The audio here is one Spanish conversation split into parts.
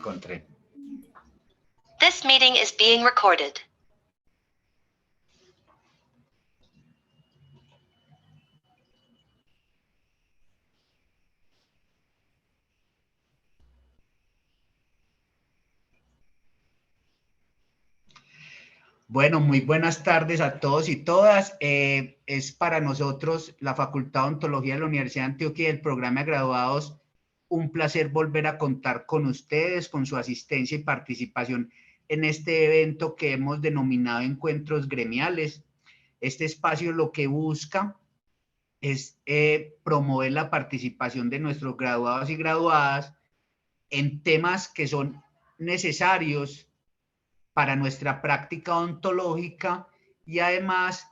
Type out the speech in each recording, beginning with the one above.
encontré. This meeting is being recorded. Bueno, muy buenas tardes a todos y todas. Es para nosotros, la Facultad de Odontología de la Universidad de Antioquia y el programa de graduados, un placer volver a contar con ustedes, con su asistencia y participación en este evento que hemos denominado Encuentros Gremiales. Este espacio lo que busca es promover la participación de nuestros graduados y graduadas en temas que son necesarios para nuestra práctica odontológica y además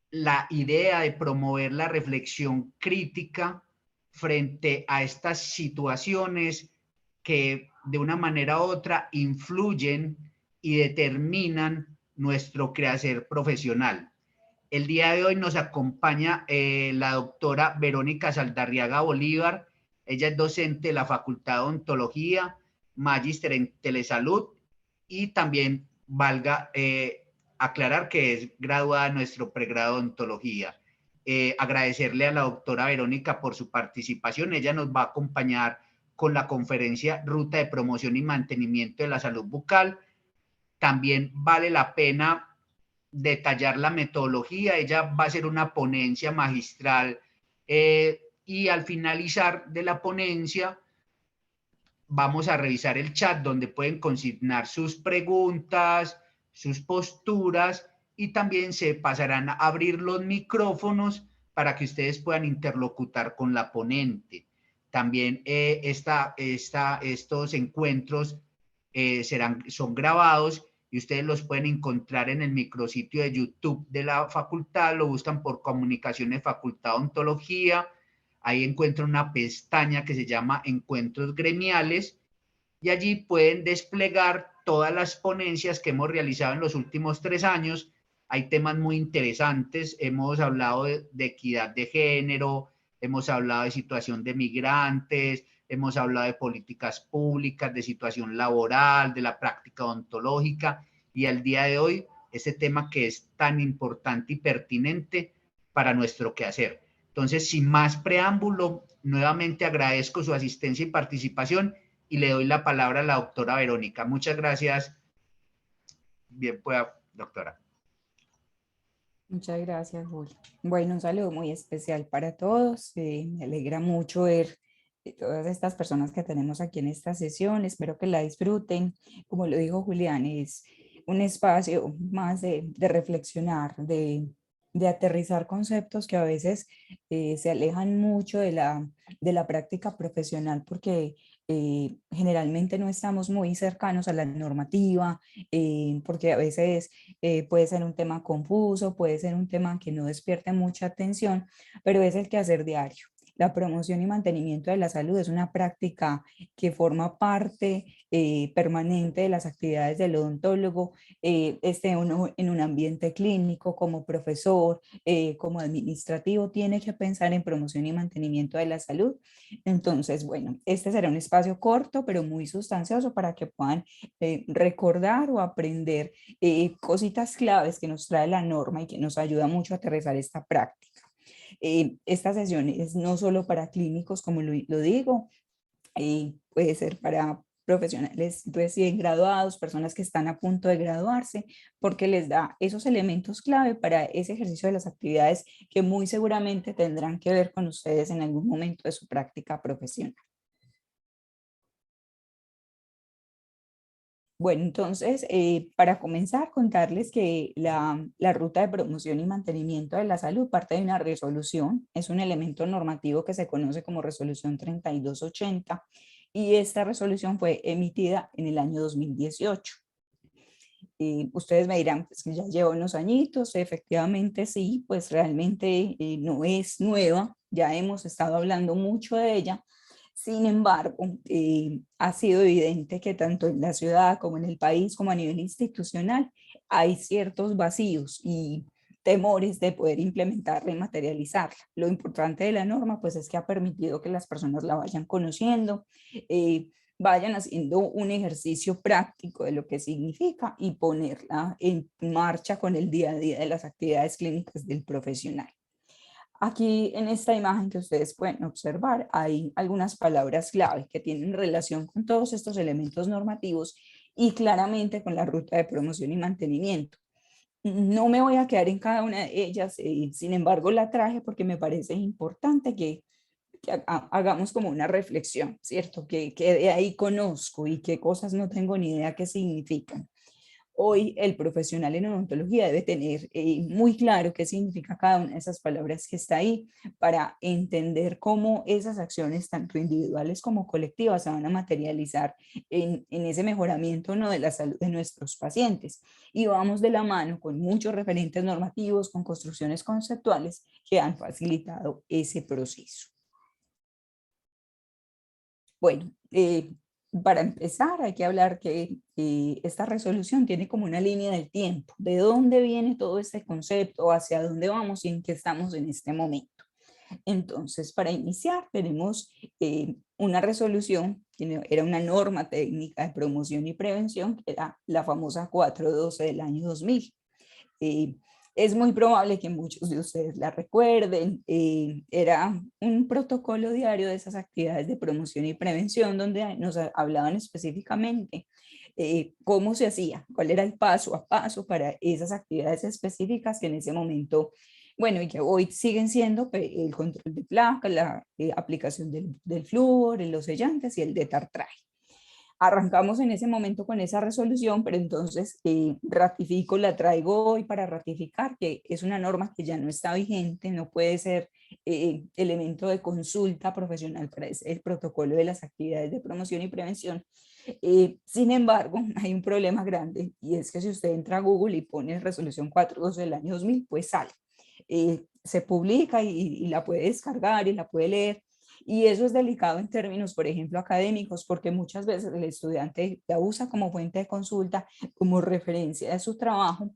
la idea de promover la reflexión crítica frente a estas situaciones que de una manera u otra influyen y determinan nuestro quehacer profesional. El día de hoy nos acompaña la doctora Verónica Saldarriaga Bolívar. Ella es docente de la Facultad de Odontología, magíster en Telesalud y también valga aclarar que es graduada en nuestro pregrado de Odontología. Agradecerle a la doctora Verónica por su participación. Ella nos va a acompañar con la conferencia Ruta de Promoción y Mantenimiento de la Salud Bucal. También vale la pena detallar la metodología. Ella va a hacer una ponencia magistral y al finalizar de la ponencia vamos a revisar el chat donde pueden consignar sus preguntas, sus posturas y también se pasarán a abrir los micrófonos para que ustedes puedan interlocutar con la ponente. También estos encuentros son grabados y ustedes los pueden encontrar en el micrositio de YouTube de la facultad. Lo buscan por Comunicaciones Facultad de Odontología. Ahí encuentran una pestaña que se llama Encuentros Gremiales y allí pueden desplegar todas las ponencias que hemos realizado en los últimos 3 años. Hay temas muy interesantes. Hemos hablado de equidad de género, hemos hablado de situación de migrantes, hemos hablado de políticas públicas, de situación laboral, de la práctica odontológica y al día de hoy ese tema que es tan importante y pertinente para nuestro quehacer. Entonces, sin más preámbulo, nuevamente agradezco su asistencia y participación y le doy la palabra a la doctora Verónica. Muchas gracias. Bien, pues, doctora. Muchas gracias, Julio. Bueno, un saludo muy especial para todos. Me alegra mucho ver todas estas personas que tenemos aquí en esta sesión. Espero que la disfruten. Como lo dijo Julián, es un espacio más de reflexionar, de aterrizar conceptos que a veces se alejan mucho de la práctica profesional porque generalmente no estamos muy cercanos a la normativa, porque a veces puede ser un tema confuso, puede ser un tema que no despierte mucha atención, pero es el quehacer diario. La promoción y mantenimiento de la salud es una práctica que forma parte permanente de las actividades del odontólogo, esté uno en un ambiente clínico, como profesor, como administrativo, tiene que pensar en promoción y mantenimiento de la salud. Entonces, bueno, este será un espacio corto, pero muy sustancioso para que puedan recordar o aprender cositas claves que nos trae la norma y que nos ayuda mucho a aterrizar esta práctica. Esta sesión es no solo para clínicos, como lo digo, puede ser para profesionales recién graduados, personas que están a punto de graduarse, porque les da esos elementos clave para ese ejercicio de las actividades que muy seguramente tendrán que ver con ustedes en algún momento de su práctica profesional. Bueno, entonces, para comenzar, contarles que la ruta de promoción y mantenimiento de la salud parte de una resolución, es un elemento normativo que se conoce como resolución 3280 y esta resolución fue emitida en el año 2018. Ustedes me dirán, pues que ya lleva unos añitos, efectivamente sí, pues realmente no es nueva, ya hemos estado hablando mucho de ella. Sin embargo, ha sido evidente que tanto en la ciudad como en el país, como a nivel institucional, hay ciertos vacíos y temores de poder implementarla y materializarla. Lo importante de la norma, pues, es que ha permitido que las personas la vayan conociendo, vayan haciendo un ejercicio práctico de lo que significa y ponerla en marcha con el día a día de las actividades clínicas del profesional. Aquí en esta imagen que ustedes pueden observar hay algunas palabras clave que tienen relación con todos estos elementos normativos y claramente con la ruta de promoción y mantenimiento. No me voy a quedar en cada una de ellas, sin embargo la traje porque me parece importante que hagamos como una reflexión, ¿cierto? Que de ahí conozco y qué cosas no tengo ni idea qué significan. Hoy el profesional en odontología debe tener muy claro qué significa cada una de esas palabras que está ahí para entender cómo esas acciones, tanto individuales como colectivas, se van a materializar en ese mejoramiento, ¿no?, de la salud de nuestros pacientes. Y vamos de la mano con muchos referentes normativos, con construcciones conceptuales que han facilitado ese proceso. Bueno, para empezar hay que hablar que esta resolución tiene como una línea del tiempo, de dónde viene todo este concepto, hacia dónde vamos y en qué estamos en este momento. Entonces, para iniciar, tenemos una resolución, que era una norma técnica de promoción y prevención, que era la famosa 412 del año 2000. Es muy probable que muchos de ustedes la recuerden. Era un protocolo diario de esas actividades de promoción y prevención donde nos hablaban específicamente cómo se hacía, cuál era el paso a paso para esas actividades específicas que en ese momento, bueno, y que hoy siguen siendo el control de placa, la aplicación del flúor, los sellantes y el de tartraje. Arrancamos en ese momento con esa resolución, pero entonces ratifico, la traigo hoy para ratificar que es una norma que ya no está vigente, no puede ser elemento de consulta profesional para el protocolo de las actividades de promoción y prevención. Sin embargo, hay un problema grande y es que si usted entra a Google y pone resolución 412 del año 2000, pues sale. Se publica y la puede descargar y la puede leer. Y eso es delicado en términos, por ejemplo, académicos, porque muchas veces el estudiante la usa como fuente de consulta, como referencia de su trabajo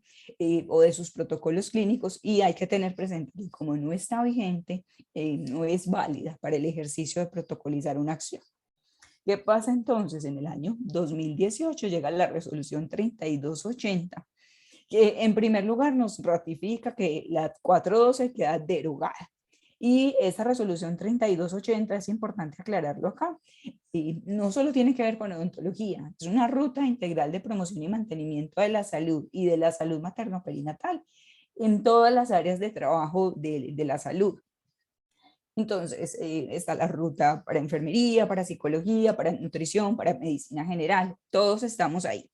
o de sus protocolos clínicos, y hay que tener presente que como no está vigente, no es válida para el ejercicio de protocolizar una acción. ¿Qué pasa entonces? En el año 2018 llega la resolución 3280, que en primer lugar nos ratifica que la 412 queda derogada. Y esa resolución 3280, es importante aclararlo acá, y no solo tiene que ver con odontología, es una ruta integral de promoción y mantenimiento de la salud y de la salud materno-perinatal en todas las áreas de trabajo de la salud. Entonces, está la ruta para enfermería, para psicología, para nutrición, para medicina general, todos estamos ahí.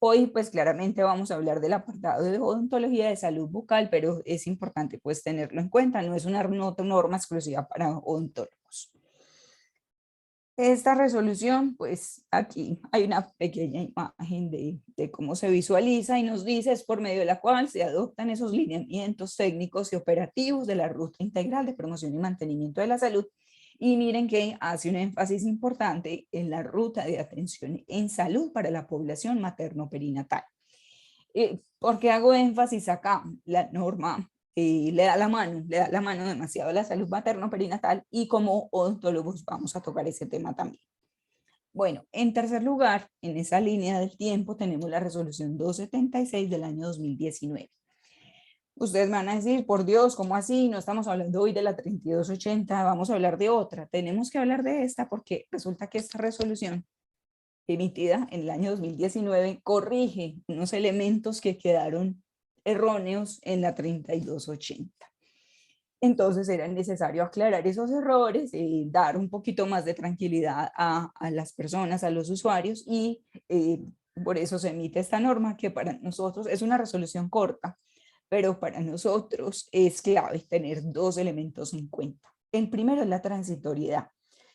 Hoy, pues claramente vamos a hablar del apartado de odontología de salud bucal, pero es importante pues tenerlo en cuenta, no es una norma exclusiva para odontólogos. Esta resolución, pues aquí hay una pequeña imagen de cómo se visualiza y nos dice es por medio de la cual se adoptan esos lineamientos técnicos y operativos de la ruta integral de promoción y mantenimiento de la salud. Y miren que hace un énfasis importante en la ruta de atención en salud para la población materno-perinatal. ¿Por qué hago énfasis acá? La norma le da la mano demasiado a la salud materno-perinatal y como odontólogos vamos a tocar ese tema también. Bueno, en tercer lugar, en esa línea del tiempo tenemos la resolución 276 del año 2019. Ustedes me van a decir, por Dios, ¿cómo así? No estamos hablando hoy de la 3280, vamos a hablar de otra. Tenemos que hablar de esta porque resulta que esta resolución emitida en el año 2019 corrige unos elementos que quedaron erróneos en la 3280. Entonces era necesario aclarar esos errores, dar un poquito más de tranquilidad a las personas, a los usuarios, y por eso se emite esta norma que para nosotros es una resolución corta, pero para nosotros es clave tener dos elementos en cuenta. El primero es la transitoriedad.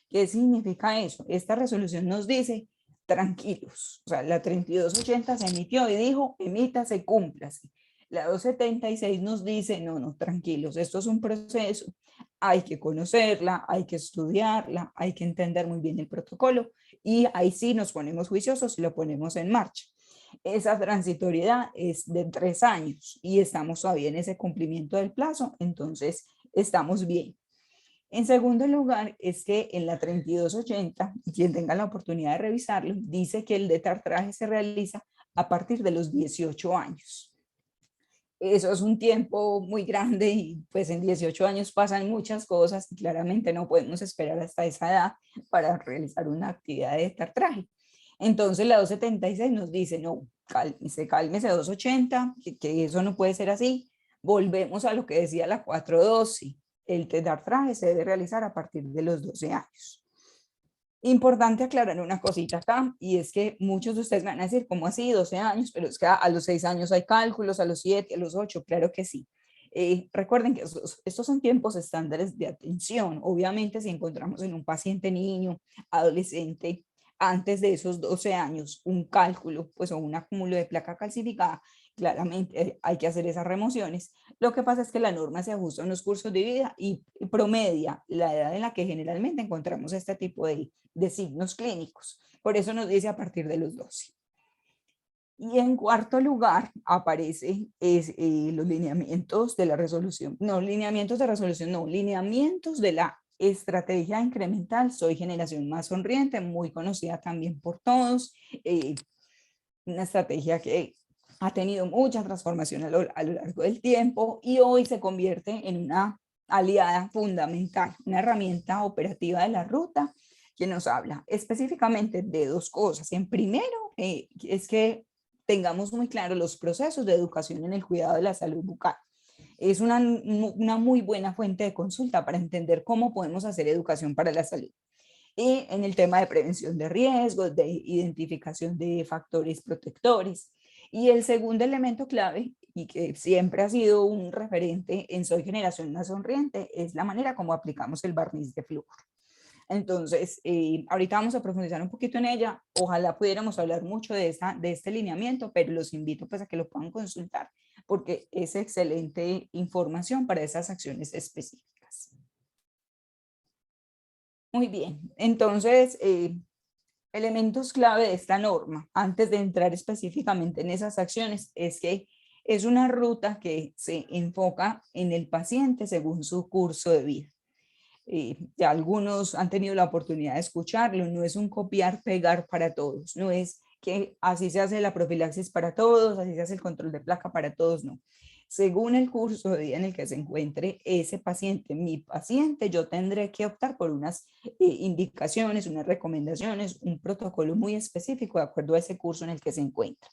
¿Qué significa eso? Esta resolución nos dice tranquilos, o sea, la 3280 se emitió y dijo, emítase, cúmplase. La 276 nos dice, no, tranquilos, esto es un proceso, hay que conocerla, hay que estudiarla, hay que entender muy bien el protocolo y ahí sí nos ponemos juiciosos y lo ponemos en marcha. Esa transitoriedad es de 3 años y estamos todavía en ese cumplimiento del plazo, entonces estamos bien. En segundo lugar, es que en la 3280, quien tenga la oportunidad de revisarlo, dice que el detartraje se realiza a partir de los 18 años. Eso es un tiempo muy grande y pues en 18 años pasan muchas cosas y claramente no podemos esperar hasta esa edad para realizar una actividad de detartraje. Entonces la 276 nos dice, no, cálmese 280, que eso no puede ser así. Volvemos a lo que decía la 412, el detartraje se debe realizar a partir de los 12 años. Importante aclarar una cosita acá, y es que muchos de ustedes van a decir, ¿cómo así? 12 años, pero es que a los 6 años hay cálculos, a los 7, a los 8, claro que sí. Recuerden que estos son tiempos estándares de atención. Obviamente, si encontramos en un paciente niño, adolescente, antes de esos 12 años, un cálculo, pues o un acúmulo de placa calcificada, claramente hay que hacer esas remociones. Lo que pasa es que la norma se ajusta a unos cursos de vida y promedia la edad en la que generalmente encontramos este tipo de signos clínicos. Por eso nos dice a partir de los 12. Y en cuarto lugar aparece los lineamientos de la resolución. No, lineamientos de resolución, no, lineamientos de la estrategia incremental Soy Generación Más Sonriente, muy conocida también por todos. Una estrategia que ha tenido mucha transformación a lo largo del tiempo y hoy se convierte en una aliada fundamental, una herramienta operativa de la ruta que nos habla específicamente de dos cosas. En primero, es que tengamos muy claro los procesos de educación en el cuidado de la salud bucal. Es una muy buena fuente de consulta para entender cómo podemos hacer educación para la salud. Y en el tema de prevención de riesgos, de identificación de factores protectores. Y el segundo elemento clave, y que siempre ha sido un referente en Soy Generación Más Sonriente, es la manera como aplicamos el barniz de flúor. Entonces, ahorita vamos a profundizar un poquito en ella. Ojalá pudiéramos hablar mucho de este lineamiento, pero los invito pues a que lo puedan consultar porque es excelente información para esas acciones específicas. Muy bien, entonces, elementos clave de esta norma, antes de entrar específicamente en esas acciones, es que es una ruta que se enfoca en el paciente según su curso de vida. Ya algunos han tenido la oportunidad de escucharlo, no es un copiar-pegar para todos, no es que así se hace la profilaxis para todos, así se hace el control de placa para todos, no. Según el curso de vida en el que se encuentre ese paciente, mi paciente, yo tendré que optar por unas indicaciones, unas recomendaciones, un protocolo muy específico de acuerdo a ese curso en el que se encuentra.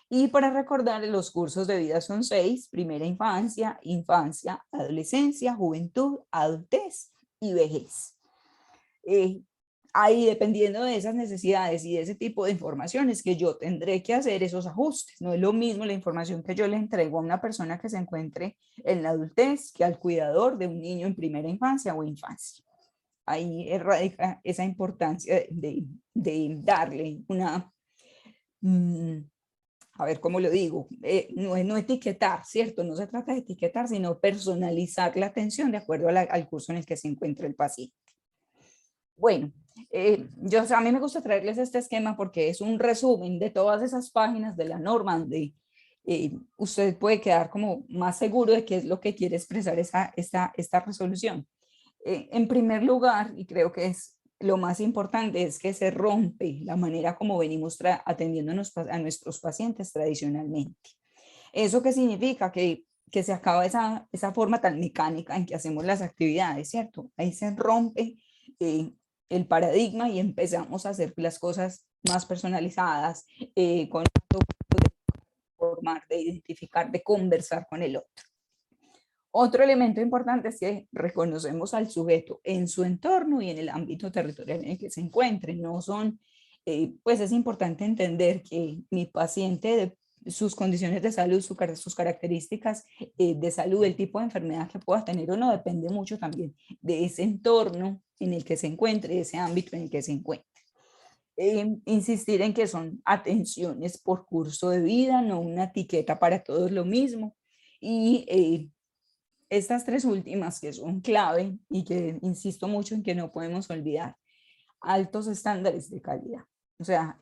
Y para recordar, los cursos de vida son 6, primera infancia, infancia, adolescencia, juventud, adultez y vejez. Ahí, dependiendo de esas necesidades y de ese tipo de informaciones que yo tendré que hacer esos ajustes. No es lo mismo la información que yo le entrego a una persona que se encuentre en la adultez que al cuidador de un niño en primera infancia o infancia. Ahí radica esa importancia de darle una... a ver, ¿cómo lo digo? No etiquetar, ¿cierto? No se trata de etiquetar, sino personalizar la atención de acuerdo al curso en el que se encuentra el paciente. Bueno, a mí me gusta traerles este esquema porque es un resumen de todas esas páginas de la norma donde usted puede quedar como más seguro de qué es lo que quiere expresar esta resolución. En primer lugar, y creo que es lo más importante, es que se rompe la manera como venimos atendiendo a nuestros pacientes tradicionalmente. ¿Eso qué significa? Que se acaba esa forma tan mecánica en que hacemos las actividades, ¿cierto? Ahí se rompe el paradigma y empezamos a hacer las cosas más personalizadas, con de formar, de identificar, de conversar con el otro. Otro elemento importante es que reconocemos al sujeto en su entorno y en el ámbito territorial en el que se encuentre. No son, pues es importante entender que mi paciente, sus condiciones de salud, sus características de salud, el tipo de enfermedad que pueda tener o no, depende mucho también de ese entorno en el que se encuentre, ese ámbito en el que se encuentre. Insistir en que son atenciones por curso de vida, no una etiqueta para todos lo mismo. Y estas tres últimas que son clave y que insisto mucho en que no podemos olvidar, altos estándares de calidad. O sea,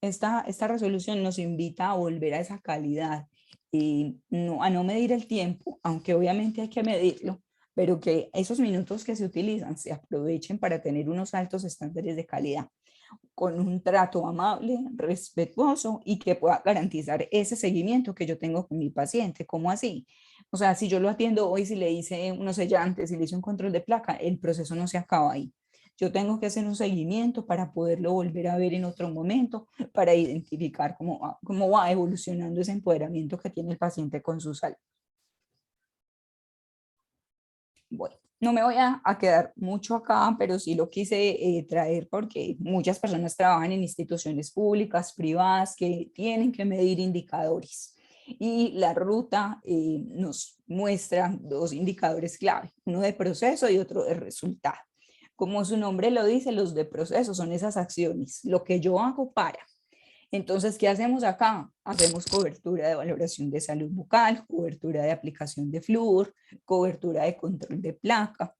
esta resolución nos invita a volver a esa calidad, a no medir el tiempo, aunque obviamente hay que medirlo, pero que esos minutos que se utilizan se aprovechen para tener unos altos estándares de calidad, con un trato amable, respetuoso y que pueda garantizar ese seguimiento que yo tengo con mi paciente. ¿Cómo así? O sea, si yo lo atiendo hoy, si le hice unos sellantes, si le hice un control de placa, el proceso no se acaba ahí. Yo tengo que hacer un seguimiento para poderlo volver a ver en otro momento, para identificar cómo va evolucionando ese empoderamiento que tiene el paciente con su salud. Bueno, no me voy a quedar mucho acá, pero sí lo quise traer porque muchas personas trabajan en instituciones públicas, privadas, que tienen que medir indicadores. Y la ruta nos muestra dos indicadores clave, uno de proceso y otro de resultado. Como su nombre lo dice, los de proceso son esas acciones, lo que yo hago para. Entonces, ¿qué hacemos acá? Hacemos cobertura de valoración de salud bucal, cobertura de aplicación de flúor, cobertura de control de placa,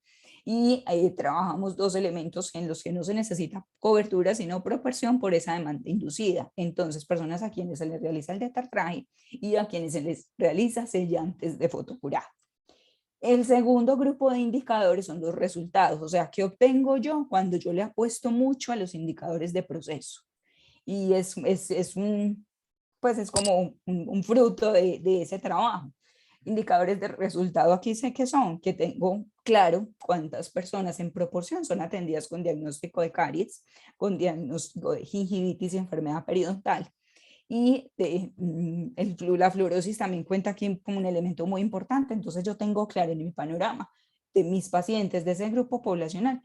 y trabajamos dos elementos en los que no se necesita cobertura, sino proporción por esa demanda inducida. Entonces, personas a quienes se les realiza el detartraje y a quienes se les realiza sellantes de fotocurado. El segundo grupo de indicadores son los resultados, o sea, ¿qué obtengo yo cuando yo le apuesto mucho a los indicadores de proceso? Y es como un fruto de ese trabajo. Indicadores de resultado aquí sé que son, que tengo claro cuántas personas en proporción son atendidas con diagnóstico de caries, con diagnóstico de gingivitis y enfermedad periodontal. Y la fluorosis también cuenta aquí como un elemento muy importante, entonces yo tengo claro en mi panorama de mis pacientes de ese grupo poblacional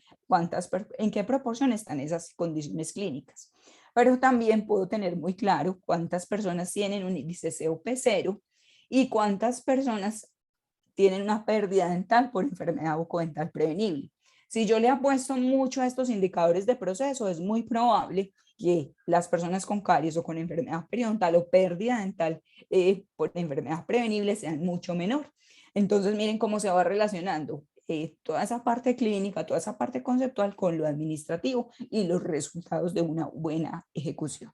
en qué proporción están esas condiciones clínicas. Pero también puedo tener muy claro cuántas personas tienen un índice COP0 y cuántas personas tienen una pérdida dental por enfermedad bucodental prevenible. Si yo le apuesto mucho a estos indicadores de proceso, es muy probable que las personas con caries o con enfermedad periodontal o pérdida dental por enfermedad prevenible sean mucho menor. Entonces, miren cómo se va relacionando toda esa parte clínica, toda esa parte conceptual con lo administrativo y los resultados de una buena ejecución.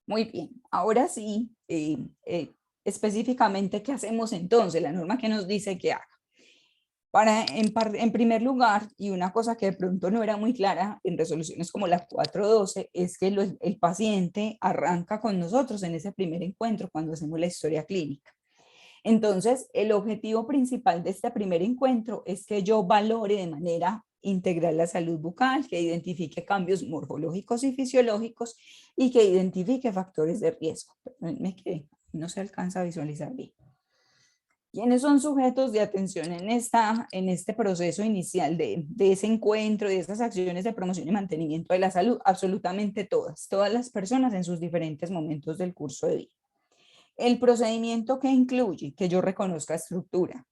Muy bien, ahora sí, específicamente, ¿qué hacemos entonces? La norma que nos dice que haga. En primer lugar, y una cosa que de pronto no era muy clara en resoluciones como la 412, es que el paciente arranca con nosotros en ese primer encuentro cuando hacemos la historia clínica. Entonces, el objetivo principal de este primer encuentro es que yo valore de manera integral la salud bucal, que identifique cambios morfológicos y fisiológicos y que identifique factores de riesgo. Que no se alcanza a visualizar bien. ¿Quiénes son sujetos de atención en este proceso inicial de ese encuentro, de esas acciones de promoción y mantenimiento de la salud? Absolutamente todas las personas en sus diferentes momentos del curso de vida. El procedimiento que incluye que yo reconozca estructura,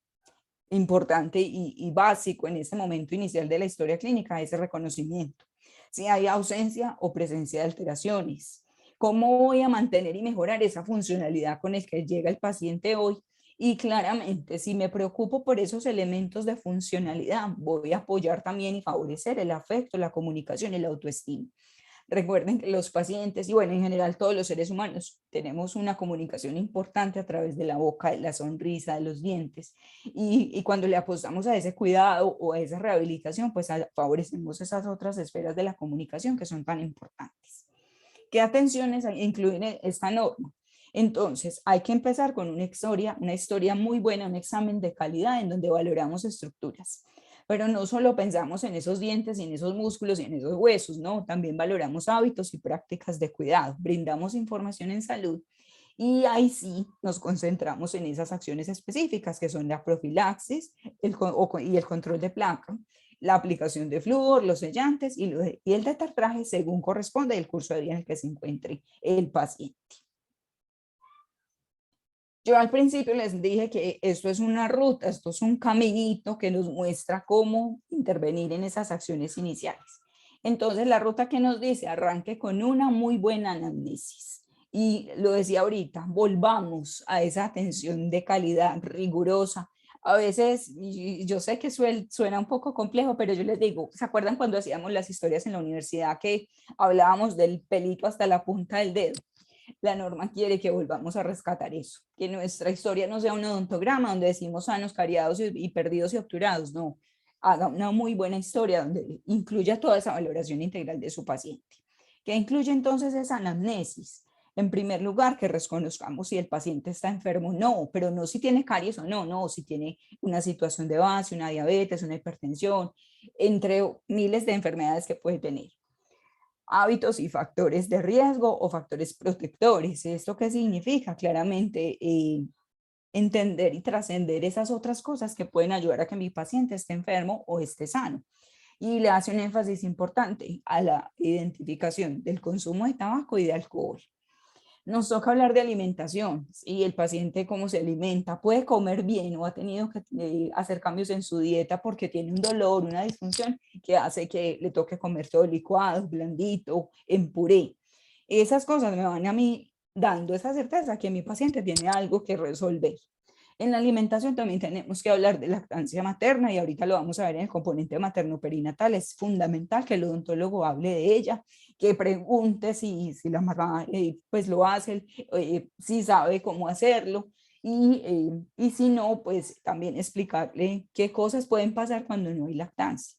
importante y básico en ese momento inicial de la historia clínica, ese reconocimiento. Si hay ausencia o presencia de alteraciones, ¿cómo voy a mantener y mejorar esa funcionalidad con el que llega el paciente hoy? Y claramente, si me preocupo por esos elementos de funcionalidad, voy a apoyar también y favorecer el afecto, la comunicación y la autoestima. Recuerden que los pacientes y bueno, en general todos los seres humanos tenemos una comunicación importante a través de la boca, de la sonrisa, de los dientes y cuando le apostamos a ese cuidado o a esa rehabilitación, pues favorecemos esas otras esferas de la comunicación que son tan importantes. ¿Qué atenciones incluyen esta norma? Entonces, hay que empezar con una historia muy buena, un examen de calidad en donde valoramos estructuras. Pero no solo pensamos en esos dientes y en esos músculos y en esos huesos, no, también valoramos hábitos y prácticas de cuidado, brindamos información en salud y ahí sí nos concentramos en esas acciones específicas que son la profilaxis y el control de placa, la aplicación de flúor, los sellantes y el detartraje según corresponde el curso de vida en el que se encuentre el paciente. Yo al principio les dije que esto es una ruta, esto es un caminito que nos muestra cómo intervenir en esas acciones iniciales. Entonces la ruta que nos dice arranque con una muy buena anamnesis. Y lo decía ahorita, volvamos a esa atención de calidad rigurosa. A veces, yo sé que suena un poco complejo, pero yo les digo, ¿se acuerdan cuando hacíamos las historias en la universidad que hablábamos del pelito hasta la punta del dedo? la norma quiere que volvamos a rescatar eso, que nuestra historia no sea un odontograma donde decimos sanos, cariados y perdidos y obturados, no, haga una muy buena historia donde incluya toda esa valoración integral de su paciente, que incluye entonces esa anamnesis. En primer lugar, que reconozcamos si el paciente está enfermo o no, pero no si tiene caries o no, no, si tiene una situación de base, una diabetes, una hipertensión, entre miles de enfermedades que puede tener. Hábitos y factores de riesgo o factores protectores. ¿Esto qué significa? Claramente entender y trascender esas otras cosas que pueden ayudar a que mi paciente esté enfermo o esté sano. Y le hace un énfasis importante a la identificación del consumo de tabaco y de alcohol. Nos toca hablar de alimentación y el paciente cómo se alimenta, puede comer bien o ha tenido que hacer cambios en su dieta porque tiene un dolor, una disfunción que hace que le toque comer todo licuado, blandito, en puré. Esas cosas me van a mí dando esa certeza que mi paciente tiene algo que resolver. En la alimentación también tenemos que hablar de lactancia materna y ahorita lo vamos a ver en el componente materno-perinatal. Es fundamental que el odontólogo hable de ella, que pregunte si la mamá pues lo hace, si sabe cómo hacerlo y si no, pues también explicarle qué cosas pueden pasar cuando no hay lactancia.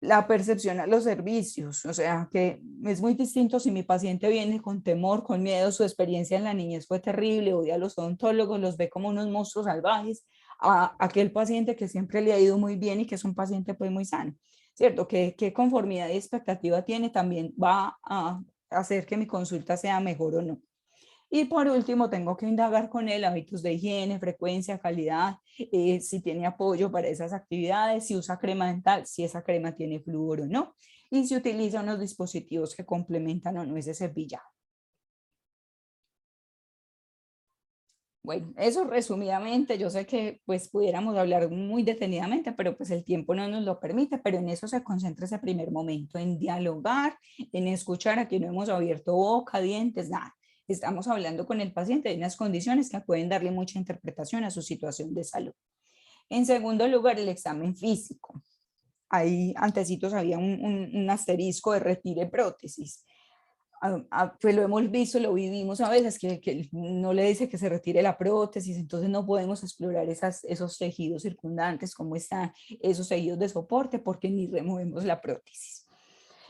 La percepción a los servicios, o sea, que es muy distinto si mi paciente viene con temor, con miedo, su experiencia en la niñez fue terrible, odia a los odontólogos, los ve como unos monstruos salvajes, a aquel paciente que siempre le ha ido muy bien y que es un paciente pues muy sano, ¿cierto? ¿Qué conformidad y expectativa tiene? También va a hacer que mi consulta sea mejor o no. Y por último, tengo que indagar con él hábitos de higiene, frecuencia, calidad, si tiene apoyo para esas actividades, si usa crema dental, si esa crema tiene flúor o no, y si utiliza unos dispositivos que complementan o no ese cepillado. Bueno, eso resumidamente, yo sé que pues pudiéramos hablar muy detenidamente, pero pues el tiempo no nos lo permite, pero en eso se concentra ese primer momento, en dialogar, en escuchar. Aquí no hemos abierto boca, dientes, nada. Estamos hablando con el paciente de unas condiciones que pueden darle mucha interpretación a su situación de salud. En segundo lugar, el examen físico. Ahí antecitos había un asterisco de retire prótesis. Pues lo hemos visto, lo vivimos a veces, que no le dice que se retire la prótesis, entonces no podemos explorar esos tejidos circundantes, cómo están esos tejidos de soporte, porque ni removemos la prótesis.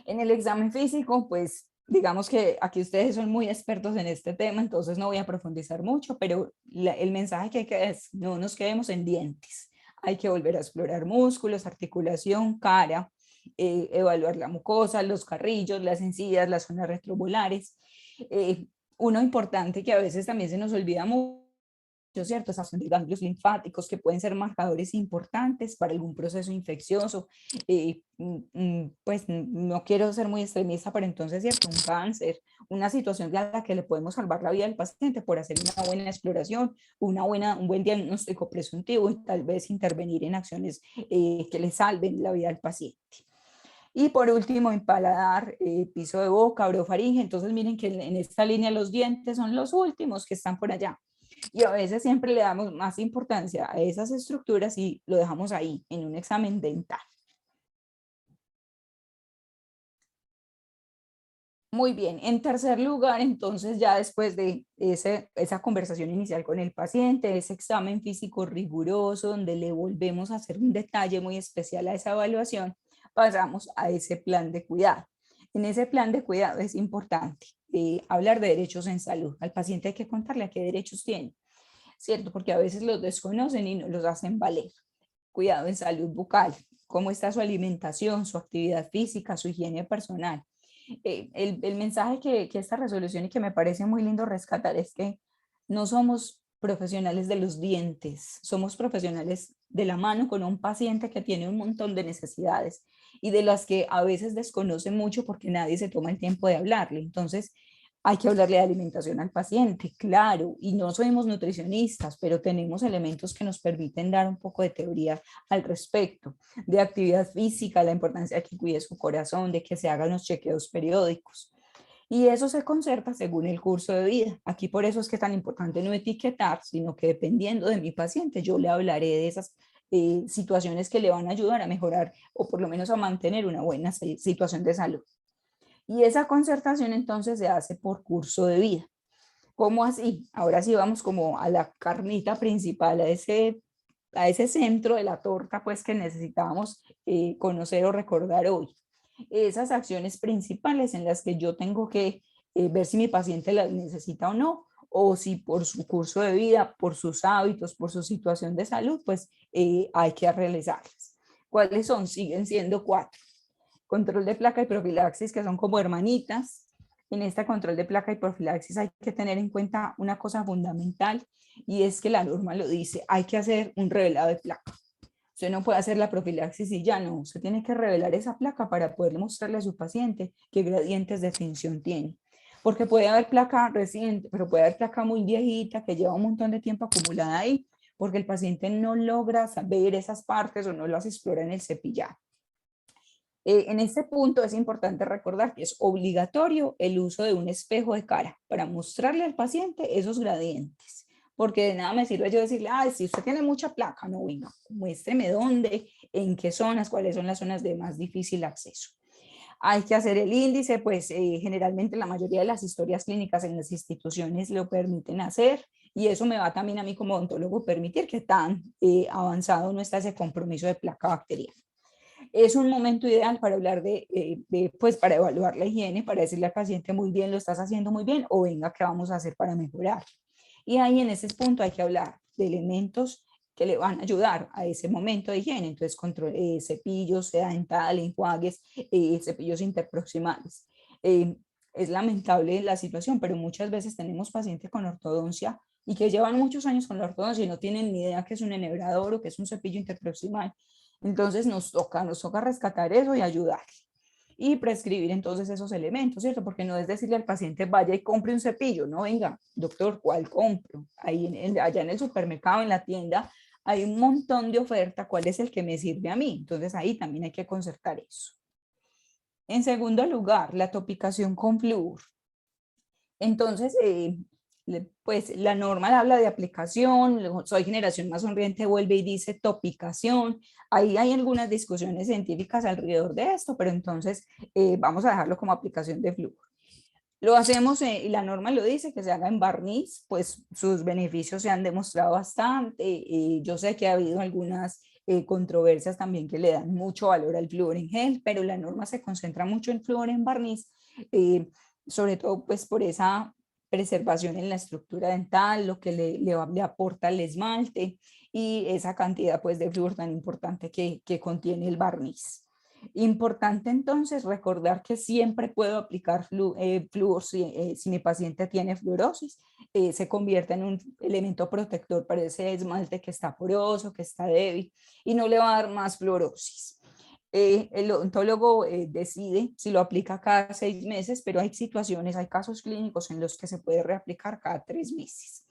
En el examen físico, pues digamos que aquí ustedes son muy expertos en este tema, entonces no voy a profundizar mucho, pero el mensaje que hay que es, no nos quedemos en dientes, hay que volver a explorar músculos, articulación, cara, evaluar la mucosa, los carrillos, las encías, las zonas retrovolares. Uno importante que a veces también se nos olvida mucho, ¿cierto? Esas son de ganglios linfáticos que pueden ser marcadores importantes para algún proceso infeccioso. Pues no quiero ser muy extremista, pero entonces, ¿cierto? Un cáncer, una situación a la que le podemos salvar la vida al paciente por hacer una buena exploración, un buen diagnóstico presuntivo y tal vez intervenir en acciones que le salven la vida al paciente. Y por último, en paladar, piso de boca, orofaringe. Entonces miren que en esta línea los dientes son los últimos que están por allá. Y a veces siempre le damos más importancia a esas estructuras y lo dejamos ahí, en un examen dental. Muy bien, en tercer lugar, entonces ya después de esa conversación inicial con el paciente, ese examen físico riguroso donde le volvemos a hacer un detalle muy especial a esa evaluación, pasamos a ese plan de cuidado. En ese plan de cuidado es importante hablar de derechos en salud. Al paciente hay que contarle a qué derechos tiene, ¿cierto? Porque a veces los desconocen y no los hacen valer. Cuidado en salud bucal, cómo está su alimentación, su actividad física, su higiene personal. El mensaje que esta resolución y que me parece muy lindo rescatar es que no somos profesionales de los dientes, somos profesionales de la mano con un paciente que tiene un montón de necesidades y de las que a veces desconoce mucho porque nadie se toma el tiempo de hablarle. Entonces, hay que hablarle de alimentación al paciente, claro, y no somos nutricionistas, pero tenemos elementos que nos permiten dar un poco de teoría al respecto, de actividad física, la importancia de que cuide su corazón, de que se hagan los chequeos periódicos. Y eso se conserva según el curso de vida. Aquí por eso es que es tan importante no etiquetar, sino que dependiendo de mi paciente, yo le hablaré de esas situaciones que le van a ayudar a mejorar o por lo menos a mantener una buena situación de salud. Y esa concertación entonces se hace por curso de vida. ¿Cómo así? Ahora sí vamos como a la carnita principal, a ese centro de la torta, pues que necesitábamos conocer o recordar hoy. Esas acciones principales en las que yo tengo que ver si mi paciente las necesita o si por su curso de vida, por sus hábitos, por su situación de salud, pues hay que realizarlas. ¿Cuáles son? Siguen siendo 4. Control de placa y profilaxis, que son como hermanitas. En este control de placa y profilaxis hay que tener en cuenta una cosa fundamental, y es que la norma lo dice, hay que hacer un revelado de placa. Usted no puede hacer la profilaxis y ya no, usted tiene que revelar esa placa para poder mostrarle a su paciente qué gradientes de tinción tiene. Porque puede haber placa reciente, pero puede haber placa muy viejita que lleva un montón de tiempo acumulada ahí, porque el paciente no logra ver esas partes o no las explora en el cepillado. En este punto es importante recordar que es obligatorio el uso de un espejo de cara para mostrarle al paciente esos gradientes, porque de nada me sirve yo decirle, ay, si usted tiene mucha placa, no, venga, muéstreme dónde, en qué zonas, cuáles son las zonas de más difícil acceso. Hay que hacer el índice, pues generalmente la mayoría de las historias clínicas en las instituciones lo permiten hacer, y eso me va también a mí como odontólogo permitir que tan avanzado no está ese compromiso de placa bacteriana. Es un momento ideal para hablar pues para evaluar la higiene, para decirle al paciente, muy bien, lo estás haciendo muy bien, o venga, ¿qué vamos a hacer para mejorar? Y ahí en ese punto hay que hablar de elementos que le van a ayudar a ese momento de higiene. Entonces, cepillos, seda dental, enjuagues, cepillos interproximales. Es lamentable la situación, pero muchas veces tenemos pacientes con ortodoncia y que llevan muchos años con la ortodoncia y no tienen ni idea que es un enhebrador o que es un cepillo interproximal. Entonces nos toca rescatar eso y ayudar. Y prescribir entonces esos elementos, ¿cierto? Porque no es decirle al paciente, vaya y compre un cepillo, no, venga, doctor, ¿cuál compro? Ahí allá en el supermercado, en la tienda, hay un montón de oferta, ¿cuál es el que me sirve a mí? Entonces ahí también hay que concertar eso. En segundo lugar, la topicación con flúor. Entonces, pues la norma habla de aplicación, Soy Generación Más Sonriente vuelve y dice topicación. Ahí hay algunas discusiones científicas alrededor de esto, pero entonces vamos a dejarlo como aplicación de flúor. Lo hacemos, y la norma lo dice, que se haga en barniz, pues sus beneficios se han demostrado bastante. Yo sé que ha habido algunas controversias también que le dan mucho valor al flúor en gel, pero la norma se concentra mucho en flúor en barniz, sobre todo pues por esa preservación en la estructura dental, lo que le aporta el esmalte y esa cantidad pues de flúor tan importante que contiene el barniz. Importante entonces recordar que siempre puedo aplicar flúor si mi paciente tiene fluorosis, se convierte en un elemento protector para ese esmalte que está poroso, que está débil, y no le va a dar más fluorosis. El odontólogo decide si lo aplica cada 6 meses, pero hay situaciones, hay casos clínicos en los que se puede reaplicar cada 3 meses.